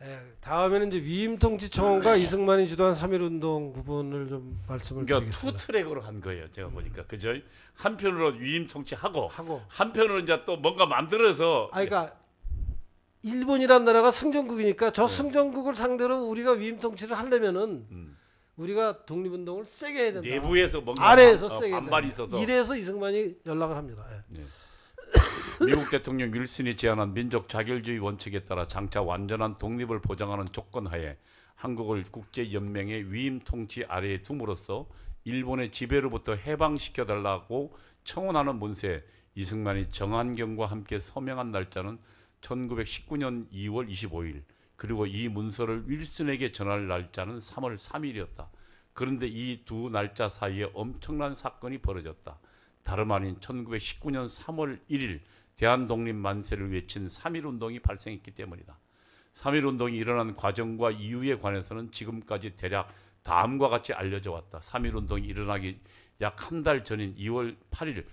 예, 다음에는 이제 위임통치청원과 이승만이 주도한 3.1운동 부분을 좀 말씀을 그러니까 드리겠습니다. 투 트랙으로 한 거예요. 제가 보니까 그죠? 한편으로 위임 통치하고 하고, 한편으로 이제 또 뭔가 만들어서 그러니까 일본이란 나라가 승전국이니까 저 네. 승전국을 상대로 우리가 위임통치를 하려면은 음, 우리가 독립운동을 세게 해야 된다. 내부에서 뭔가 아래에서 세게 해야 반발이 된다. 있어서 이래서 이승만이 연락을 합니다. 예. 네. 미국 대통령 윌슨이 제안한 민족 자결주의 원칙에 따라 장차 완전한 독립을 보장하는 조건하에 한국을 국제연맹의 위임 통치 아래에 둠으로써 일본의 지배로부터 해방시켜달라고 청원하는 문서에 이승만이 정한경과 함께 서명한 날짜는 1919년 2월 25일, 그리고 이 문서를 윌슨에게 전할 날짜는 3월 3일이었다. 그런데 이 두 날짜 사이에 엄청난 사건이 벌어졌다. 다름 아닌 1919년 3월 1일 대한독립 만세를 외친 3.1운동이 발생했기 때문이다. 3.1운동이 일어난 과정과 이유에 관해서는 지금까지 대략 다음과 같이 알려져 왔다. 3.1운동이 일어나기 약 한 달 전인 2월 8일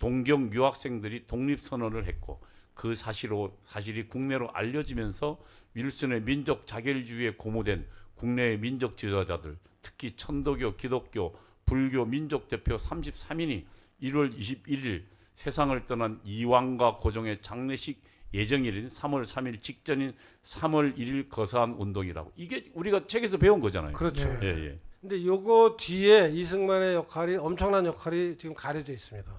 동경 유학생들이 독립선언을 했고 그 사실이 국내로 알려지면서 윌슨의 민족 자결주의에 고무된 국내의 민족 지도자들, 특히 천도교, 기독교, 불교 민족 대표 33인이 1월 21일 세상을 떠난 이황과 고종의 장례식 예정일인 3월 3일 직전인 3월 1일 거사한 운동이라고. 이게 우리가 책에서 배운 거잖아요. 그렇죠. 네. 예, 예. 근데 요거 뒤에 이승만의 역할이 엄청난 역할이 지금 가려져 있습니다.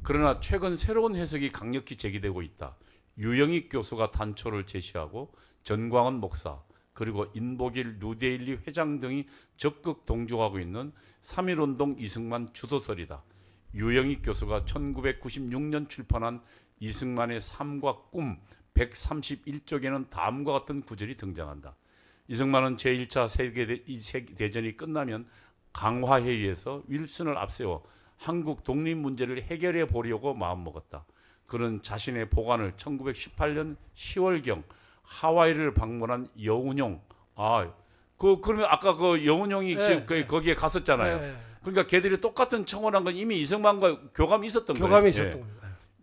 그러나 최근 새로운 해석이 강력히 제기되고 있다. 유영익 교수가 단초를 제시하고 전광훈 목사 그리고 인복일 뉴데일리 회장 등이 적극 동조하고 있는 3.1운동 이승만 주도설이다. 유영익 교수가 1996년 출판한 이승만의 삶과 꿈 131쪽에는 다음과 같은 구절이 등장한다. 이승만은 제1차 세계대전이 끝나면 강화회의에서 윌슨을 앞세워 한국 독립 문제를 해결해 보려고 마음먹었다. 그는 자신의 보관을 1918년 10월경 하와이를 방문한 여운용, 그러면 아까 그 여운용이 네, 지금 거기에 갔었잖아요. 네. 그러니까 걔들이 똑같은 청원한 건 이미 이승만과 교감이 있었던 거예요. 교감이 있었던 거예요.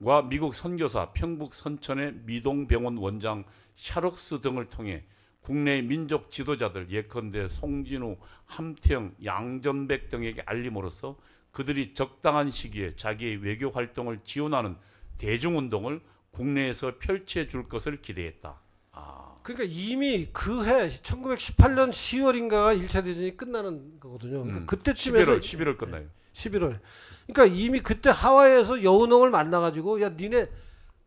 과 미국 선교사, 평북 선천의 미동병원 원장 샤록스 등을 통해 국내 민족 지도자들 예컨대 송진우, 함태영, 양전백 등에게 알림으로써 그들이 적당한 시기에 자기의 외교 활동을 지원하는 대중운동을 국내에서 펼쳐 줄 것을 기대했다. 그러니까 이미 그 해 1918년 10월인가가 1차 대전이 끝나는 거거든요. 그러니까 그때쯤에서 11월 끝나요. 11월. 그러니까 이미 그때 하와이에서 여운홍을 만나가지고 야 니네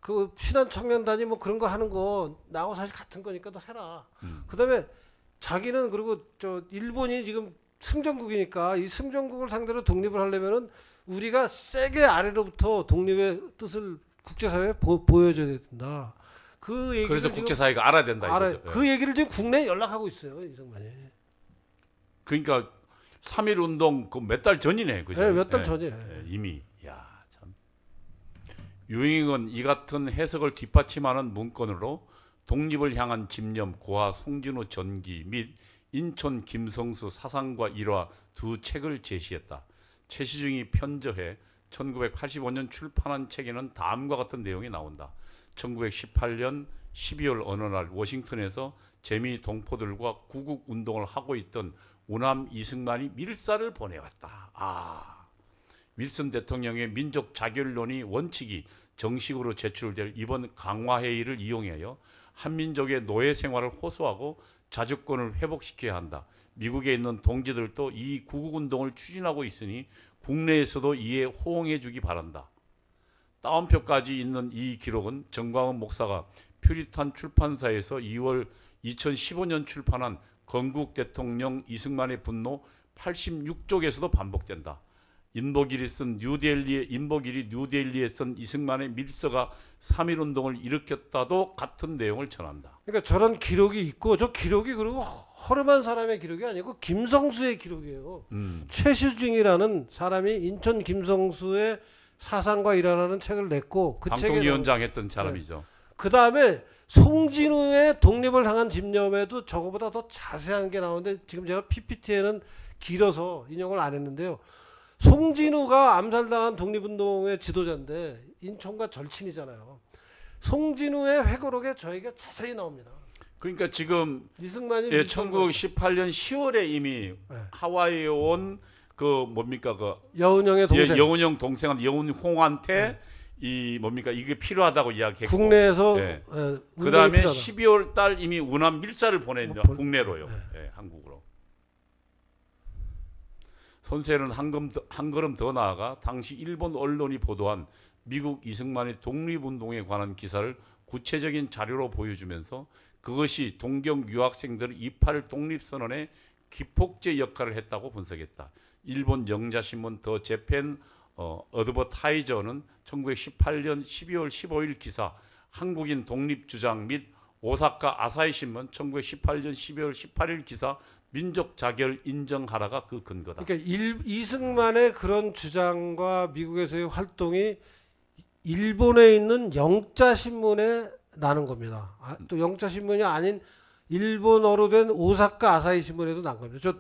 그 신한 청년단이 뭐 그런 거 하는 거 나하고 사실 같은 거니까 너 해라. 그다음에 자기는 그리고 저 일본이 지금 승전국이니까 이 승전국을 상대로 독립을 하려면은 우리가 세게 아래로부터 독립의 뜻을 국제사회에 보여줘야 된다. 그 얘기를 그래서 지금 국제사회가 알아야 된다. 알아요. 이거죠. 그 얘기를 지금 국내에 연락하고 있어요, 이승만이. 그러니까 3.1 운동 그 몇 달 전이네, 그죠? 네, 몇 달 예, 전이에요. 예, 이미. 야, 참. 유잉은 이 같은 해석을 뒷받침하는 문건으로 독립을 향한 집념, 고아 송진우 전기 및 인촌 김성수 사상과 일화 두 책을 제시했다. 최시중이 편저해 1985년 출판한 책에는 다음과 같은 내용이 나온다. 1918년 12월 어느 날 워싱턴에서 재미 동포들과 구국 운동을 하고 있던 우남 이승만이 밀사를 보내왔다. 윌슨 대통령의 민족 자결론이 원칙이 정식으로 제출될 이번 강화회의를 이용하여 한민족의 노예 생활을 호소하고 자주권을 회복시켜야 한다. 미국에 있는 동지들도 이 구국운동을 추진하고 있으니 국내에서도 이에 호응해 주기 바란다. 따옴표까지 있는 이 기록은 정광훈 목사가 퓨리탄 출판사에서 2월 2015년 출판한 건국 대통령 이승만의 분노 86쪽에서도 반복된다. 인복일이 뉴델리에 쓴 이승만의 밀서가 3.1 운동을 일으켰다도 같은 내용을 전한다. 그러니까 저런 기록이 있고 저 기록이 그리고 허름한 사람의 기록이 아니고 김성수의 기록이에요. 최시중이라는 사람이 인천 김성수의 사상과 일화라는 책을 냈고 그 책에 방통위원장 했던 사람이죠. 그 다음에 송진우의 독립을 향한 집념에도 저거보다 더 자세한 게 나오는데 지금 제가 PPT에는 길어서 인용을 안 했는데요. 송진우가 암살당한 독립운동의 지도자인데 인천과 절친이잖아요. 송진우의 회고록에 저에게 자세히 나옵니다. 그러니까 지금 이승만이 1918년 10월에 이미 하와이에 온 그 뭡니까 그 여운형의 동생 여운형 동생한 여운홍한테 이 뭡니까 이게 필요하다고 이야기했고 국내에서 그 다음에 12월 달 이미 우남 밀사를 보냈냐 국내로요. 한국으로. 선세는 한 걸음 더 나아가 당시 일본 언론이 보도한 미국 이승만의 독립운동에 관한 기사를 구체적인 자료로 보여주면서 그것이 동경 유학생들의 28일 독립선언에 기폭제 역할을 했다고 분석했다. 일본 영자신문 더 재팬 어드버타이저는 1918년 12월 15일 기사 한국인 독립주장 및 오사카 아사히신문 1918년 12월 18일 기사 민족 자결 인정하라가 그 근거다. 그러니까 이승만의 그런 주장과 미국에서의 활동이 일본에 있는 영자신문에 나는 겁니다. 또 영자신문이 아닌 일본어로 된 오사카 아사히 신문에도 난 겁니다. 저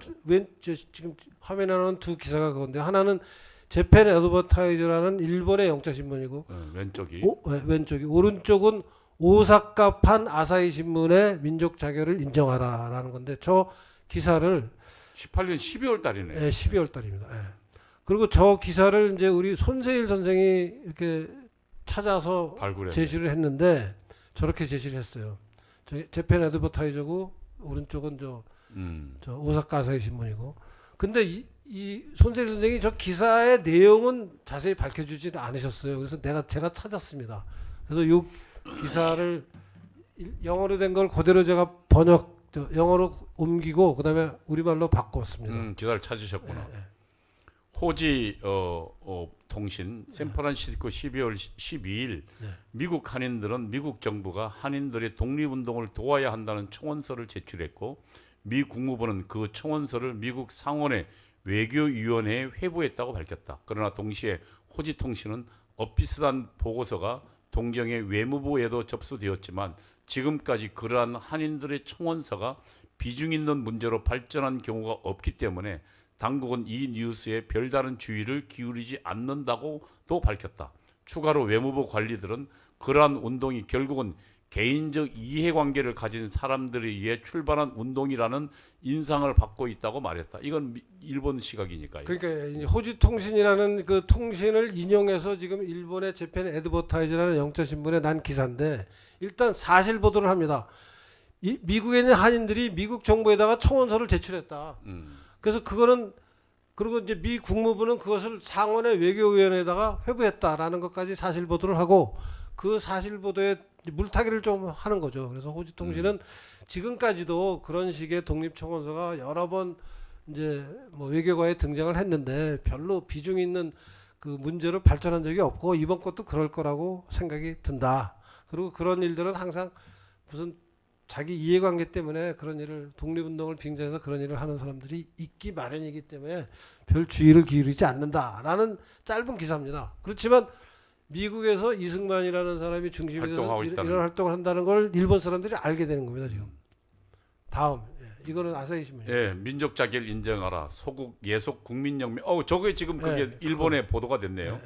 지금 화면에 나오는 두 기사가 그건데 하나는 재팬 애드버타이저라는 일본의 영자신문이고 왼쪽이 왼쪽이 오른쪽은 오사카판 아사히 신문의 민족 자결을 인정하라라는 건데 저 기사를 18년 12월 달이네. 네, 12월 달입니다. 네. 그리고 저 기사를 이제 우리 손세일 선생이 이렇게 찾아서 발굴했네. 제시를 했는데 저렇게 제시를 했어요. 재팬 애드버타이저고 오른쪽은 저 오사카 아사히 신문이고. 근데 이 손세일 선생이 저 기사의 내용은 자세히 밝혀주지 않으셨어요. 그래서 제가 찾았습니다. 그래서 기사를 영어로 된 걸 그대로 제가 영어로 옮기고 그다음에 우리말로 바꿨습니다. 기사를 찾으셨구나. 예, 예. 호지 통신 샌프란시스코 12월 12일 네. 미국 한인들은 미국 정부가 한인들의 독립운동을 도와야 한다는 청원서를 제출했고 미 국무부는 그 청원서를 미국 상원의 외교위원회에 회부했다고 밝혔다. 그러나 동시에 호지 통신은 비슷한 보고서가 동경의 외무부에도 접수되었지만 지금까지 그러한 한인들의 청원서가 비중 있는 문제로 발전한 경우가 없기 때문에 당국은 이 뉴스에 별다른 주의를 기울이지 않는다고도 밝혔다. 추가로 외무부 관리들은 그러한 운동이 결국은 개인적 이해관계를 가진 사람들에 의해 출발한 운동이라는 인상을 받고 있다고 말했다. 이건 일본 시각이니까요. 그러니까 이제 호지 통신이라는 그 통신을 인용해서 지금 일본의 재팬 애드버타이즈라는 영자 신문에 난 기사인데 일단 사실 보도를 합니다. 미국에 있는 한인들이 미국 정부에다가 청원서를 제출했다. 그래서 그거는 그리고 이제 미 국무부는 그것을 상원의 외교위원회에다가 회부했다라는 것까지 사실 보도를 하고 그 사실 보도에 물타기를 좀 하는 거죠. 그래서 호지 통신은 지금까지도 그런 식의 독립 청원서가 여러 번 이제 뭐 외교가에 등장을 했는데 별로 비중 있는 그 문제로 발전한 적이 없고 이번 것도 그럴 거라고 생각이 든다. 그리고 그런 일들은 항상 무슨 자기 이해관계 때문에 그런 일을 독립운동을 빙자해서 그런 일을 하는 사람들이 있기 마련이기 때문에 별 주의를 기울이지 않는다라는 짧은 기사입니다. 그렇지만 미국에서 이승만이라는 사람이 중심이 돼서 활동하고 있다는 이런 활동을 한다는 걸 일본 사람들이 알게 되는 겁니다. 지금. 다음 이거는 아사히 신문. 예, 민족 자기를 인정하라. 소국 예속 국민연맹. 저게 지금 그게 네, 일본에 보도가 됐네요.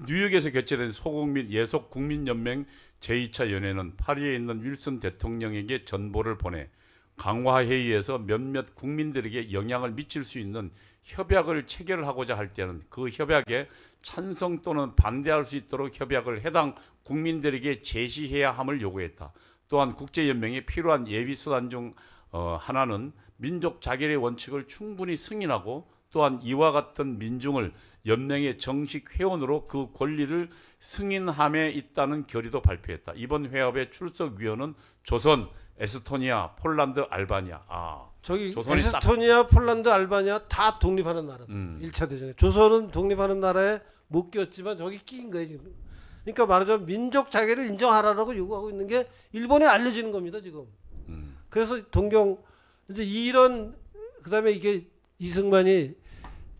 뉴욕에서 개최된 소국민 예속 국민연맹 제2차 연회는 파리에 있는 윌슨 대통령에게 전보를 보내 강화 회의에서 몇몇 국민들에게 영향을 미칠 수 있는 협약을 체결하고자 할 때는 그 협약에 찬성 또는 반대할 수 있도록 협약을 해당 국민들에게 제시해야 함을 요구했다. 또한 국제연맹에 필요한 예비 수단 중 하나는 민족 자결의 원칙을 충분히 승인하고 또한 이와 같은 민중을 연맹의 정식 회원으로 그 권리를 승인함에 있다는 결의도 발표했다. 이번 회합의 출석 위원은 조선, 에스토니아, 폴란드, 알바니아. 저기 조선이 에스토니아, 폴란드, 알바니아 다 독립하는 나라. 1차 대전에 조선은 독립하는 나라에 못 끼었지만 저기 끼인 거예요 지금. 그러니까 말하자면 민족 자결을 인정하라고 요구하고 있는 게 일본에 알려지는 겁니다 지금. 그래서 동경 이제 이런 그다음에 이게 이승만이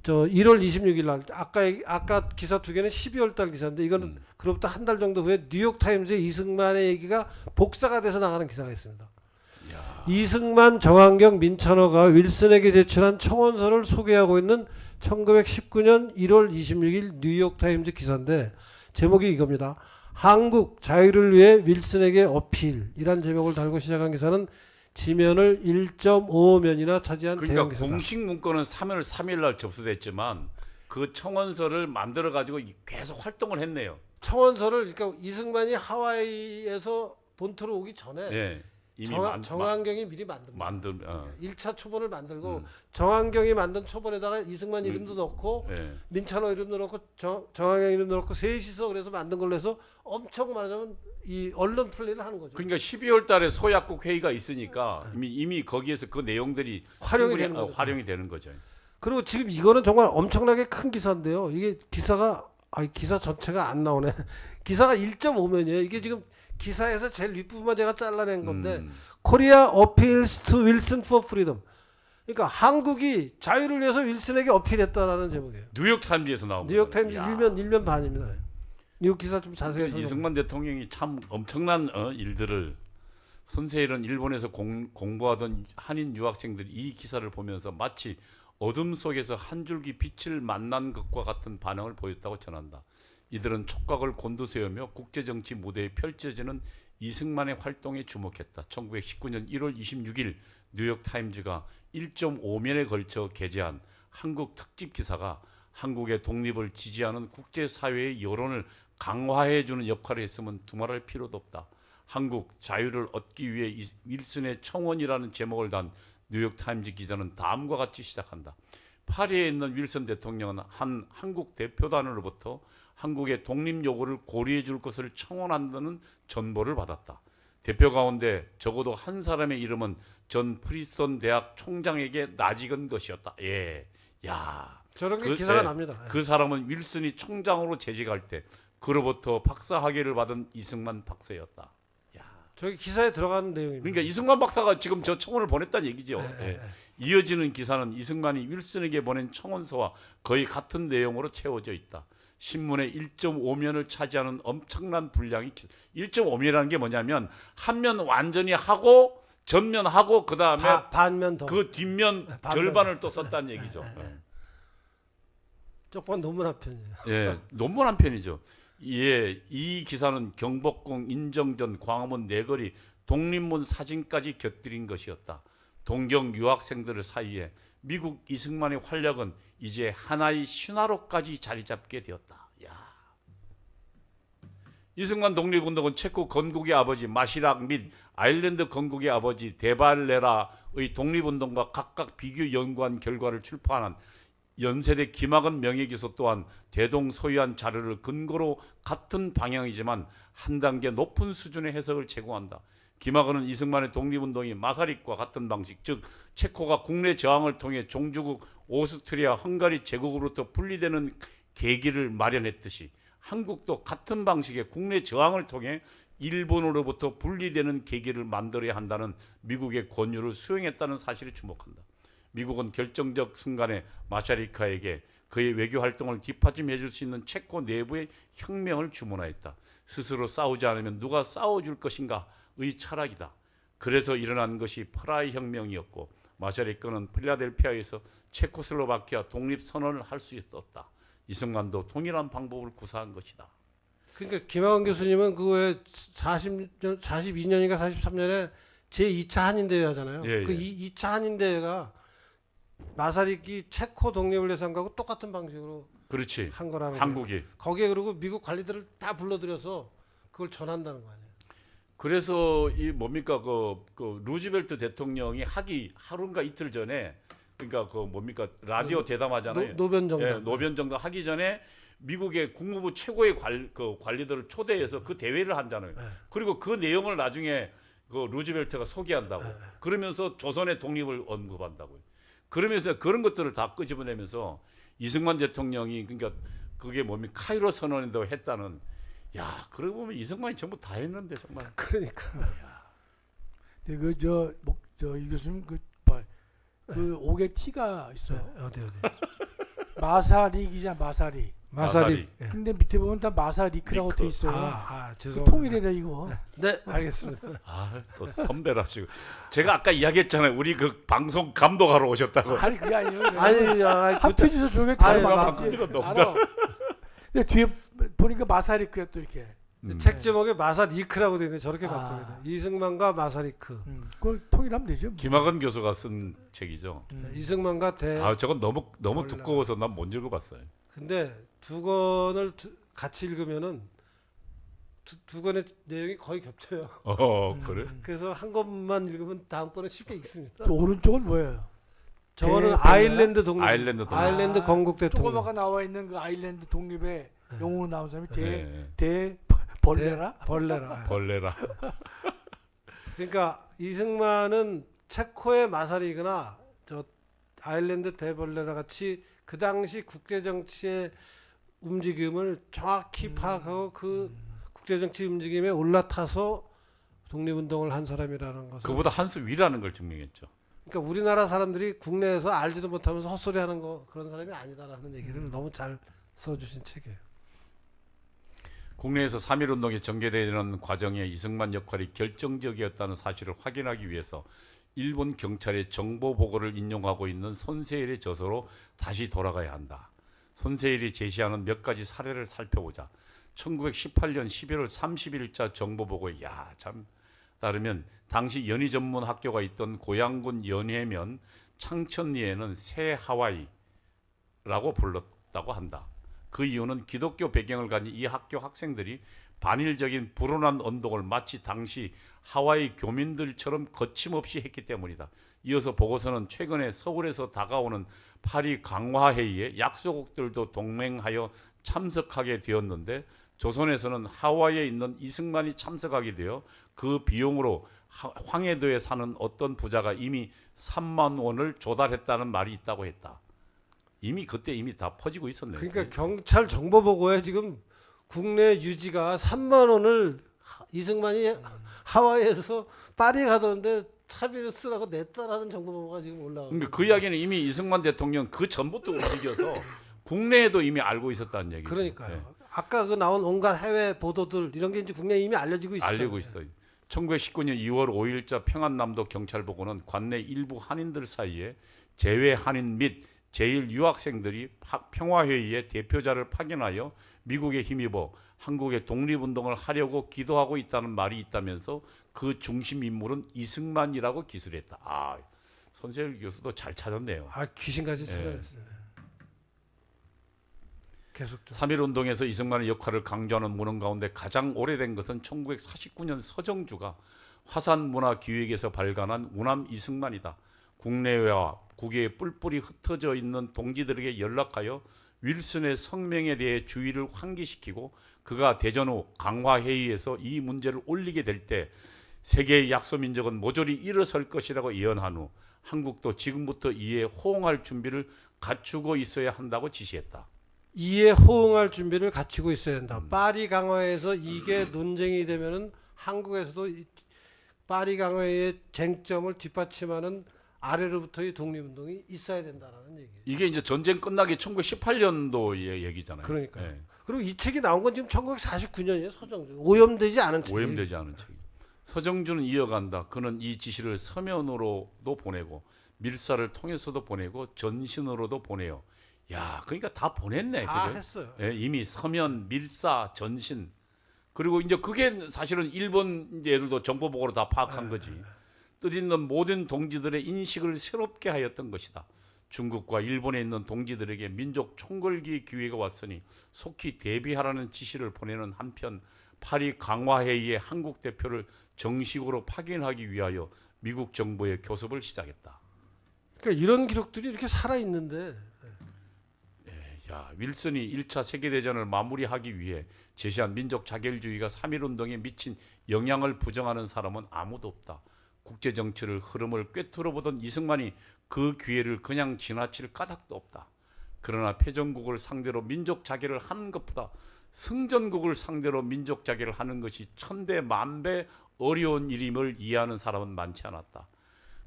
저 1월 26일 날 아까 기사 두 개는 12월 달 기사인데 이거는 그로부터 한 달 정도 후에 뉴욕 타임즈에 이승만의 얘기가 복사가 돼서 나가는 기사가 있습니다. 야. 이승만, 정한경, 민찬호가 윌슨에게 제출한 청원서를 소개하고 있는 1919년 1월 26일 뉴욕 타임즈 기사인데 제목이 이겁니다. 한국 자유를 위해 윌슨에게 어필이란 제목을 달고 시작한 기사는 지면을 1.5면이나 차지한 그러니까 대형 기사다. 공식 문건은 3월 3일 날 접수됐지만 그 청원서를 만들어 가지고 계속 활동을 했네요. 청원서를 그러니까 이승만이 하와이에서 본토로 오기 전에 예. 이미 정한경이 미리 만든 거예요. 1차 초본을 만들고 정한경이 만든 초본에다가 이승만 이름도 넣고 예. 민찬호 이름도 넣고 정한경 이름도 넣고 셋이서 그래서 만든 걸로 해서 엄청 말하자면 이 언론 플레이를 하는 거죠. 그러니까 12월 달에 소약국 회의가 있으니까 이미 거기에서 그 내용들이 활용이 되는 거죠. 그리고 지금 이거는 정말 엄청나게 큰 기사인데요. 이게 기사가 기사 전체가 안 나오네. 기사가 1.5면이에요. 이게 지금 기사에서 제일 윗부분만 제가 잘라낸 건데 코리아 어필스 투 윌슨 포 프리덤. 그러니까 한국이 자유를 위해서 윌슨에게 어필했다라는 제목이에요. 뉴욕 타임즈에서 나온 거예요. 뉴욕 타임즈 1면 반입니다. 이 기사 좀 자세히 그러니까 이승만 대통령이 참 엄청난 일들을 선세일은 일본에서 공부하던 한인 유학생들이 이 기사를 보면서 마치 어둠 속에서 한 줄기 빛을 만난 것과 같은 반응을 보였다고 전한다. 이들은 촉각을 곤두세우며 국제정치 무대에 펼쳐지는 이승만의 활동에 주목했다. 1919년 1월 26일 뉴욕타임즈가 1.5면에 걸쳐 게재한 한국 특집 기사가 한국의 독립을 지지하는 국제사회의 여론을 강화해주는 역할을 했으면 두말할 필요도 없다. 한국 자유를 얻기 위해 윌슨의 청원이라는 제목을 단 뉴욕타임즈 기자는 다음과 같이 시작한다. 파리에 있는 윌슨 대통령은 한 한국 대표단으로부터 한국의 독립 요구를 고려해 줄 것을 청원한다는 전보를 받았다. 대표 가운데 적어도 한 사람의 이름은 전 프리스턴 대학 총장에게 낯익은 것이었다. 예, 야, 저런 게 그, 기사가 예, 납니다. 그 사람은 윌슨이 총장으로 재직할 때 그로부터 박사 학위를 받은 이승만 박사였다. 야, 저기 기사에 들어가는 내용입니다. 그러니까 이승만 박사가 지금 저 청원을 보냈다는 얘기죠. 네, 예. 네. 이어지는 기사는 이승만이 윌슨에게 보낸 청원서와 거의 같은 내용으로 채워져 있다. 신문의 1.5면을 차지하는 엄청난 분량이 1.5면이라는 게 뭐냐면 한 면 완전히 하고 전면하고 그 다음에 반면 더. 그 뒷면 반면. 절반을 또 썼다는 얘기죠. 조금 논문 한 편이에요. 예, 논문 한 편이죠. 예, 이 기사는 경복궁, 인정전, 광화문 내거리, 독립문 사진까지 곁들인 것이었다. 동경 유학생들 사이에 미국 이승만의 활약은 이제 하나의 신화로까지 자리 잡게 되었다. 야. 이승만 독립운동은 체코 건국의 아버지 마시락 및 아일랜드 건국의 아버지 데발레라의 독립운동과 각각 비교 연구한 결과를 출판한 연세대 김학은 명예기소 또한 대동소이한 자료를 근거로 같은 방향이지만 한 단계 높은 수준의 해석을 제공한다. 김학은은 이승만의 독립운동이 마사릭과 같은 방식, 즉 체코가 국내 저항을 통해 종주국 오스트리아 헝가리 제국으로부터 분리되는 계기를 마련했듯이 한국도 같은 방식의 국내 저항을 통해 일본으로부터 분리되는 계기를 만들어야 한다는 미국의 권유를 수용했다는 사실에 주목한다. 미국은 결정적 순간에 마샤리카에게 그의 외교 활동을 뒷받침해 줄 수 있는 체코 내부의 혁명을 주문하였다. 스스로 싸우지 않으면 누가 싸워줄 것인가의 철학이다. 그래서 일어난 것이 프라하 혁명이었고 마샤리카는 필라델피아에서 체코슬로바키아 독립선언을 할 수 있었다. 이승만도 동일한 방법을 구사한 것이다. 그러니까 김학원 교수님은 그왜 42년인가 43년에 제2차 한인대회 하잖아요. 예, 그 예. 2차 한인대회가 마사리키 체코 독립을 위해서 한 거하고 똑같은 방식으로 그렇지. 한 거라는 거예요. 한국이. 거기에 그리고 미국 관리들을 다 불러들여서 그걸 전한다는 거 아니에요. 그래서 이 뭡니까 그 루즈벨트 대통령이 하기 하루인가 이틀 전에 그러니까 그 뭡니까 라디오 대담하잖아요. 노변정당. 예, 노변정당 하기 전에 미국의 국무부 최고의 관리들을 초대해서 그 대회를 한잖아요. 네. 그리고 그 내용을 나중에 그 루즈벨트가 소개한다고. 네. 그러면서 조선의 독립을 언급한다고요. 그러면서 그런 것들을 다 끄집어내면서 이승만 대통령이 그러니까 그게 뭡니까 카이로 선언도 했다는. 야, 그러고 보면 이승만이 전부 다 했는데 정말. 그러니까. 근데 그저 이 교수님 그 옥에 티가 있어요. 어디. 마사릭이잖아, 마사릭. 마사리. 예. 근데 밑에 보면 다 마사리크라고 리크. 돼 있어요. 그 죄송합니다. 통일해야 이거. 네, 알겠습니다. 아, 또 선배라시고. 제가 아까 이야기했잖아요. 우리 그 방송 감독하러 오셨다고. 아니 그게 아니에요. 아니, 합해져서 저게 아니, 다 마- 맞지. 농담. 알아. 근데 뒤에 보니까 마사리크야 또 이렇게. 책 제목에 마사리크라고 되어 있는데 저렇게 아. 바꿔야 돼. 이승만과 마사리크. 그걸 통일하면 되죠. 뭐. 김학은 교수가 쓴 책이죠. 이승만과 아, 저건 너무 몰라. 두꺼워서 난 못 읽어봤어요. 근데 두 권을 같이 읽으면은 두 권의 내용이 거의 겹쳐요. 그래? 그래서 한 권만 읽으면 다음 권은 쉽게 읽습니다. 또 오른쪽은 뭐예요? 저거는 대- 아일랜드 독립. 아일랜드 독립. 아일랜드 건국 대통령. 조그마가 나와 있는 그 아일랜드 독립의 영웅으로 나온 사람이 네. 대 벌레라? 벌레라. 벌레라. 그러니까 이승만은 체코의 마사리거나 저 아일랜드 대벌레라 같이 그 당시 국제 정치의 움직임을 정확히 파악하고 그 국제 정치 움직임에 올라타서 독립운동을 한 사람이라는 것을. 그보다 한 수 위라는 걸 증명했죠. 그러니까 우리나라 사람들이 국내에서 알지도 못하면서 헛소리하는 거 그런 사람이 아니다라는 얘기를 너무 잘 써주신 책이에요. 국내에서 3.1운동이 전개되는 과정에 이승만 역할이 결정적이었다는 사실을 확인하기 위해서 일본 경찰의 정보 보고를 인용하고 있는 손세일의 저서로 다시 돌아가야 한다. 손세일이 제시하는 몇 가지 사례를 살펴보자. 1918년 11월 30일자 정보 보고에 참 따르면 당시 연희 전문 학교가 있던 고양군 연해면 창천리에는 새 하와이라고 불렀다고 한다. 그 이유는 기독교 배경을 가진 이 학교 학생들이 반일적인 불온한 운동을 마치 당시 하와이 교민들처럼 거침없이 했기 때문이다. 이어서 보고서는 최근에 서울에서 다가오는 파리 강화회의에 약소국들도 동맹하여 참석하게 되었는데 조선에서는 하와이에 있는 이승만이 참석하게 되어 그 비용으로 황해도에 사는 어떤 부자가 이미 3만 원을 조달했다는 말이 있다고 했다. 그때 이미 다 퍼지고 있었네요. 그러니까 경찰 정보 보고에 지금 국내 유지가 3만 원을 이승만이 하와이에서 파리 가던데 차비를 쓰라고 냈다라는 정보 보고가 지금 올라오고. 그러니까 그 이야기는 이미 이승만 대통령 그 전부터 움직여서 국내에도 이미 알고 있었다는 얘기죠. 그러니까요. 네. 아까 그 나온 온갖 해외 보도들 이런 게 이제 국내에 이미 알려지고 있어요. 알리고 있어요. 1919년 2월 5일자 평안남도 경찰 보고는 관내 일부 한인들 사이에 재외 한인 및 제일 유학생들이 평화회의의 대표자를 파견하여 미국에 힘입어 한국의 독립운동을 하려고 기도하고 있다는 말이 있다면서 그 중심 인물은 이승만이라고 기술했다. 아, 손세일 교수도 잘 찾았네요. 아, 귀신같이 예. 찾아냈어요. 계속 좀. 3.1운동에서 이승만의 역할을 강조하는 문헌 가운데 가장 오래된 것은 1949년 서정주가 화산문화기획에서 발간한 우남 이승만이다. 국내외와 국외에 뿔뿔이 흩어져 있는 동지들에게 연락하여 윌슨의 성명에 대해 주의를 환기시키고 그가 대전 후 강화회의에서 이 문제를 올리게 될 때 세계의 약소민족은 모조리 일어설 것이라고 예언한 후 한국도 지금부터 이에 호응할 준비를 갖추고 있어야 한다고 지시했다. 이에 호응할 준비를 갖추고 있어야 한다. 파리 강화에서 이게 논쟁이 되면은 한국에서도 파리 강화의 쟁점을 뒷받침하는 아래로부터의 독립운동이 있어야 된다라는 얘기예요. 이게 이제 전쟁 끝나기 1918년도의 얘기잖아요. 그러니까요. 예, 그리고 이 책이 나온 건 지금 1949년이에요. 서정주. 오염되지 않은 책. 오염되지 않은 책. 서정주는 이어간다. 그는 이 지시를 서면으로도 보내고 밀사를 통해서도 보내고 전신으로도 보내요. 야, 그러니까 다 보냈네. 다 그죠? 했어요. 예, 이미 서면, 밀사, 전신. 그리고 이제 그게 사실은 일본 이제 애들도 정보 보고로 다 파악한 거지. 뜻 있는 모든 동지들의 인식을 새롭게 하였던 것이다. 중국과 일본에 있는 동지들에게 민족 총궐기 기회가 왔으니 속히 대비하라는 지시를 보내는 한편 파리 강화회의의 한국 대표를 정식으로 파견하기 위하여 미국 정부의 교섭을 시작했다. 그러니까 이런 기록들이 이렇게 살아 있는데 야, 윌슨이 1차 세계대전을 마무리하기 위해 제시한 민족 자결주의가 3.1운동에 미친 영향을 부정하는 사람은 아무도 없다. 국제정치를 흐름을 꿰뚫어 보던 이승만이 그 기회를 그냥 지나칠 까닭도 없다. 그러나 패전국을 상대로 민족 자결을 하는 것보다 승전국을 상대로 민족 자결을 하는 것이 천배 만배 어려운 일임을 이해하는 사람은 많지 않았다.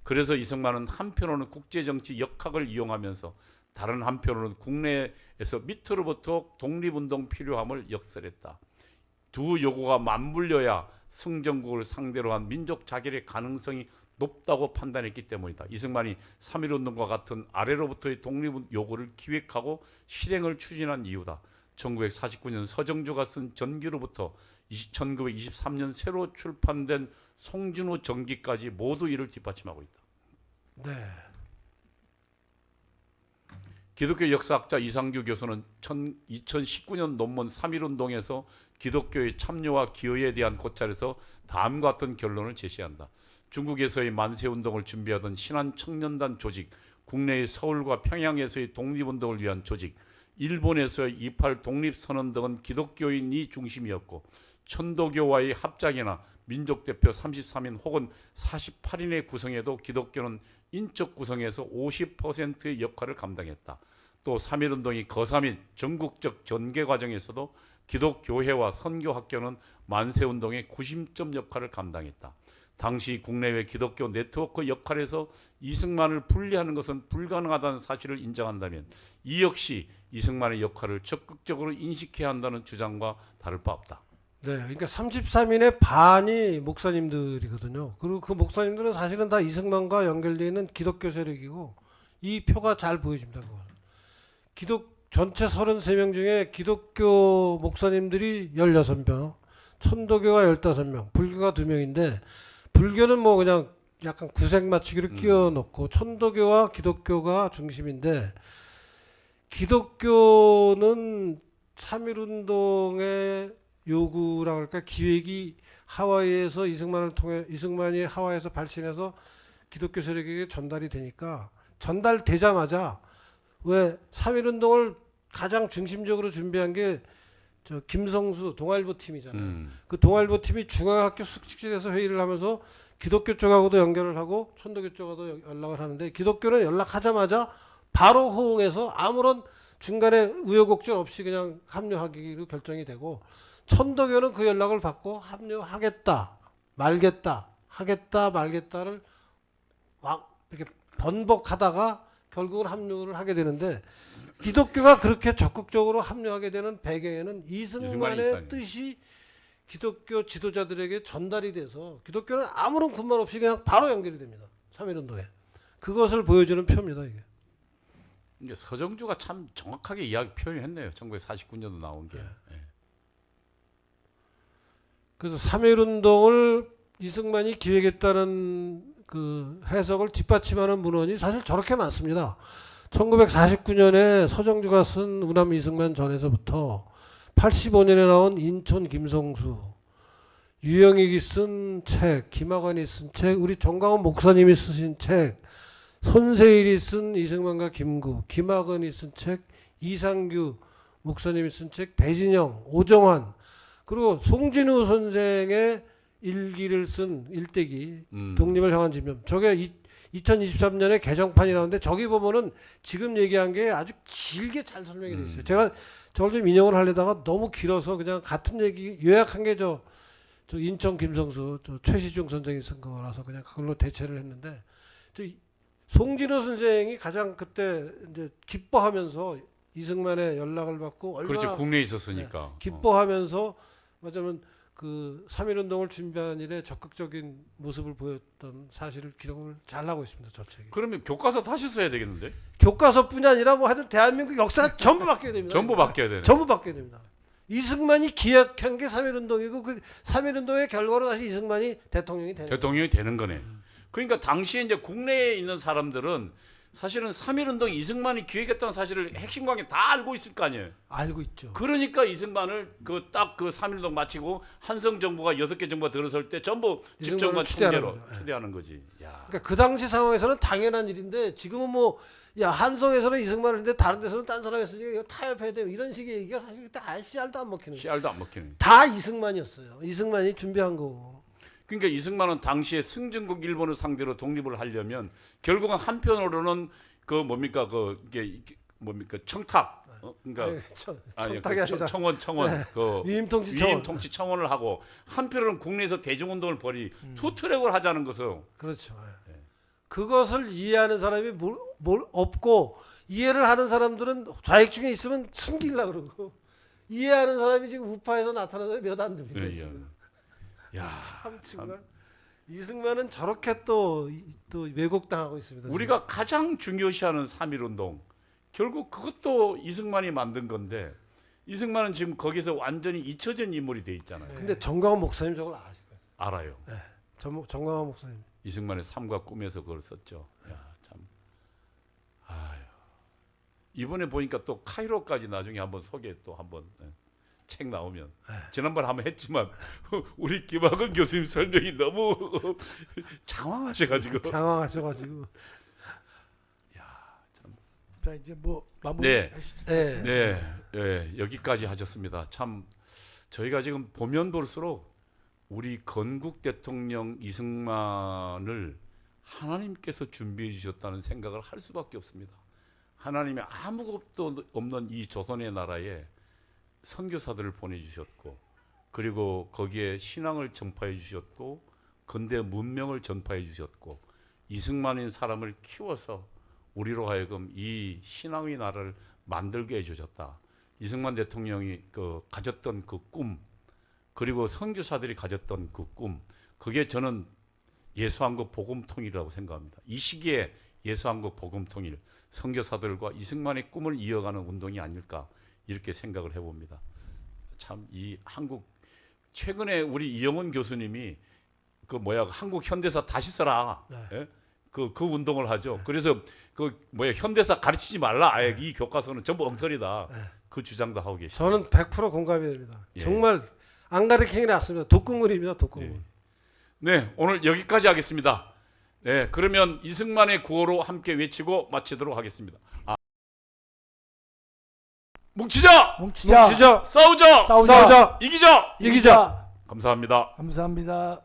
그래서 이승만은 한편으로는 국제정치 역학을 이용하면서 다른 한편으로는 국내에서 밑으로부터 독립운동 필요함을 역설했다. 두 요구가 맞물려야 승전국을 상대로 한 민족 자결의 가능성이 높다고 판단했기 때문이다. 이승만이 3.1운동과 같은 아래로부터의 독립 요구를 기획하고 실행을 추진한 이유다. 1949년 서정주가 쓴 전기로부터 1923년 새로 출판된 송진우 전기까지 모두 이를 뒷받침하고 있다. 네. 기독교 역사학자 이상규 교수는 2019년 논문 3.1운동에서 기독교의 참여와 기여에 대한 고찰에서 다음과 같은 결론을 제시한다. 중국에서의 만세운동을 준비하던 신한청년단 조직, 국내의 서울과 평양에서의 독립운동을 위한 조직, 일본에서의 28 독립선언 등은 기독교인이 중심이었고 천도교와의 합작이나 민족대표 33인 혹은 48인의 구성에도 기독교는 인적 구성에서 50%의 역할을 감당했다. 또 3.1운동이 거사 및 전국적 전개 과정에서도 기독교회와 선교학교는 만세운동의 구심점 역할을 감당했다. 당시 국내외 기독교 네트워크 역할에서 이승만을 분리하는 것은 불가능하다는 사실을 인정한다면 이 역시 이승만의 역할을 적극적으로 인식해야 한다는 주장과 다를 바 없다. 네, 그러니까 33인의 반이 목사님들이거든요. 그리고 그 목사님들은 사실은 다 이승만과 연결되어 있는 기독교 세력이고 이 표가 잘 보여집니다. 그건. 전체 33명 중에 기독교 목사님들이 16명, 천도교가 15명, 불교가 2명인데 불교는 뭐 그냥 약간 구색 맞추기를 끼워 넣고 천도교와 기독교가 중심인데 기독교는 3.1운동의 요구라 그럴까 기획이 하와이에서 이승만이 하와이에서 발신해서 기독교 세력에게 전달이 되니까 전달되자마자 왜 3.1운동을 가장 중심적으로 준비한 게 저 김성수 동아일보 팀이잖아요. 음. 그 동아일보 팀이 중앙학교 숙직실에서 회의를 하면서 기독교 쪽하고도 연결을 하고 천도교 쪽하고도 연락을 하는데 기독교는 연락하자마자 바로 호응해서 아무런 중간에 우여곡절 없이 그냥 합류하기로 결정이 되고 천도교는 그 연락을 받고 합류하겠다 말겠다 하겠다 말겠다를 막 이렇게 번복하다가 결국은 합류를 하게 되는데 기독교가 그렇게 적극적으로 합류하게 되는 배경에는 이승만이 이승만의 있다니. 뜻이 기독교 지도자들에게 전달이 돼서 기독교는 아무런 군말 없이 그냥 바로 연결이 됩니다. 3.1운동에. 그것을 보여주는 표입니다. 이게. 이게 서정주가 참 정확하게 이야기 표현했네요. 1949년도 나온 게. 예. 그래서 3.1운동을 이승만이 기획했다는 그 해석을 뒷받침하는 문헌이 사실 저렇게 많습니다. 1949년에 서정주가 쓴 우남 이승만 전에서부터 85년에 나온 인촌 김성수, 유영익이 쓴 책, 김학원이 쓴 책, 우리 정광훈 목사님이 쓰신 책, 손세일이 쓴 이승만과 김구, 김학원이 쓴 책, 이상규 목사님이 쓴 책, 배진영, 오정환, 그리고 송진우 선생의 일기를 쓴 일대기, 독립을 향한 집념. 저게 2023년에 개정판이 나오는데 저기 보면은 지금 얘기한 게 아주 길게 잘 설명이 돼 있어요. 제가 저걸 좀 인용을 하려다가 너무 길어서 그냥 같은 얘기 요약한 게 저 인천 김성수 저 최시중 선생이 쓴 거라서 그냥 그걸로 대체를 했는데 송진호 선생이 가장 그때 이제 기뻐하면서 이승만의 연락을 받고 얼마나 그렇죠. 국내에 있었으니까. 기뻐하면서 맞으면 그 3.1운동을 준비하는 일에 적극적인 모습을 보였던 사실을 기록을 잘 하고 있습니다. 저 책이. 그러면 교과서 다시 써야 되겠는데? 교과서뿐이 아니라 뭐 하여튼 대한민국 역사가 전부 바뀌어야 됩니다. 전부 바뀌어야 되네. 전부 바뀌어야 됩니다. 이승만이 기획한 게 3.1운동이고 그 3.1운동의 결과로 다시 이승만이 대통령이 되는 대통령이 되는 거네. 그러니까 당시에 이제 국내에 있는 사람들은 사실은 3.1운동 이승만이 기획했다는 사실을 핵심 관계 다 알고 있을 거 아니에요. 알고 있죠. 그러니까 이승만을 그 딱 그 3.1운동 마치고 한성 정부가 6개 정부가 들어설 때 전부 집정관 이승만을 추대하는 총재로 거죠. 예. 추대하는 거지. 야. 그러니까 그 당시 상황에서는 당연한 일인데 지금은 뭐 야 한성에서는 이승만을 했는데 다른 데서는 딴 사람이 했으니까 이거 타협해야 돼 이런 식의 얘기가 사실 그때 씨알도 안 먹히는 거예요. 씨알도 안 먹히는. 다 이승만이었어요. 이승만이 준비한 거고. 그러니까 이승만은 당시에 승전국 일본을 상대로 독립을 하려면 결국은 한편으로는 그 뭡니까 그게 뭡니까 청탁 그러니까 아니, 청탁이 그 아니라 청원 네. 그 위임통치 청원. 위임통치 청원을 하고 한편으로는 국내에서 대중운동을 투 트랙을 하자는 것은 그렇죠. 예. 네. 그것을 이해하는 사람이 뭘 없고 이해를 하는 사람들은 좌익 중에 있으면 숨기려고 그러고 이해하는 사람이 지금 우파에서 나타나서 몇 안 들리고 예, 있습니다. 야, 참 정말 이승만은 저렇게 또 왜곡당하고 있습니다. 우리가 가장 중요시하는 3.1운동 결국 그것도 이승만이 만든 건데 이승만은 지금 거기서 완전히 잊혀진 인물이 돼 있잖아요. 근데 정광훈 목사님 저걸 아실 거예요. 알아요. 정광훈 목사님. 이승만의 삶과 꿈에서 그걸 썼죠. 야, 참. 아유. 이번에 보니까 또 카이로까지 나중에 한번 소개 또 한번 책 나오면 지난번 한번 했지만 우리 김학은 교수님 설명이 너무 장황하셔가지고. 장황하셔가지고. 자 이제 뭐 마무리 네. 하시죠. 네. 네, 네, 여기까지 하셨습니다. 참 저희가 지금 보면 볼수록 우리 건국 대통령 이승만을 하나님께서 준비해 주셨다는 생각을 할 수밖에 없습니다. 하나님이 아무것도 없는 이 조선의 나라에 선교사들을 보내주셨고 그리고 거기에 신앙을 전파해 주셨고 근대 문명을 전파해 주셨고 이승만인 사람을 키워서 우리로 하여금 이 신앙의 나라를 만들게 해주셨다. 이승만 대통령이 가졌던 그 꿈 그리고 선교사들이 가졌던 그 꿈 그게 저는 예수한국 복음통일이라고 생각합니다. 이 시기에 예수한국 복음통일 선교사들과 이승만의 꿈을 이어가는 운동이 아닐까 이렇게 생각을 해봅니다. 참 이 한국 최근에 우리 이영훈 교수님이 한국 현대사 다시 써라. 네. 예? 그 운동을 하죠. 그래서 현대사 가르치지 말라. 아예 이 교과서는 전부 엉터리다. 네. 그 주장도 하고 계십니다. 저는 100% 공감이 됩니다. 예. 정말 안 가르치는 게 낫습니다. 독극물입니다. 독극물. 예. 네, 오늘 여기까지 하겠습니다. 네, 그러면 이승만의 구호로 함께 외치고 마치도록 하겠습니다. 뭉치자! 뭉치자. 뭉치자. 싸우자! 싸우자. 싸우자. 이기자! 이기자. 감사합니다. 감사합니다.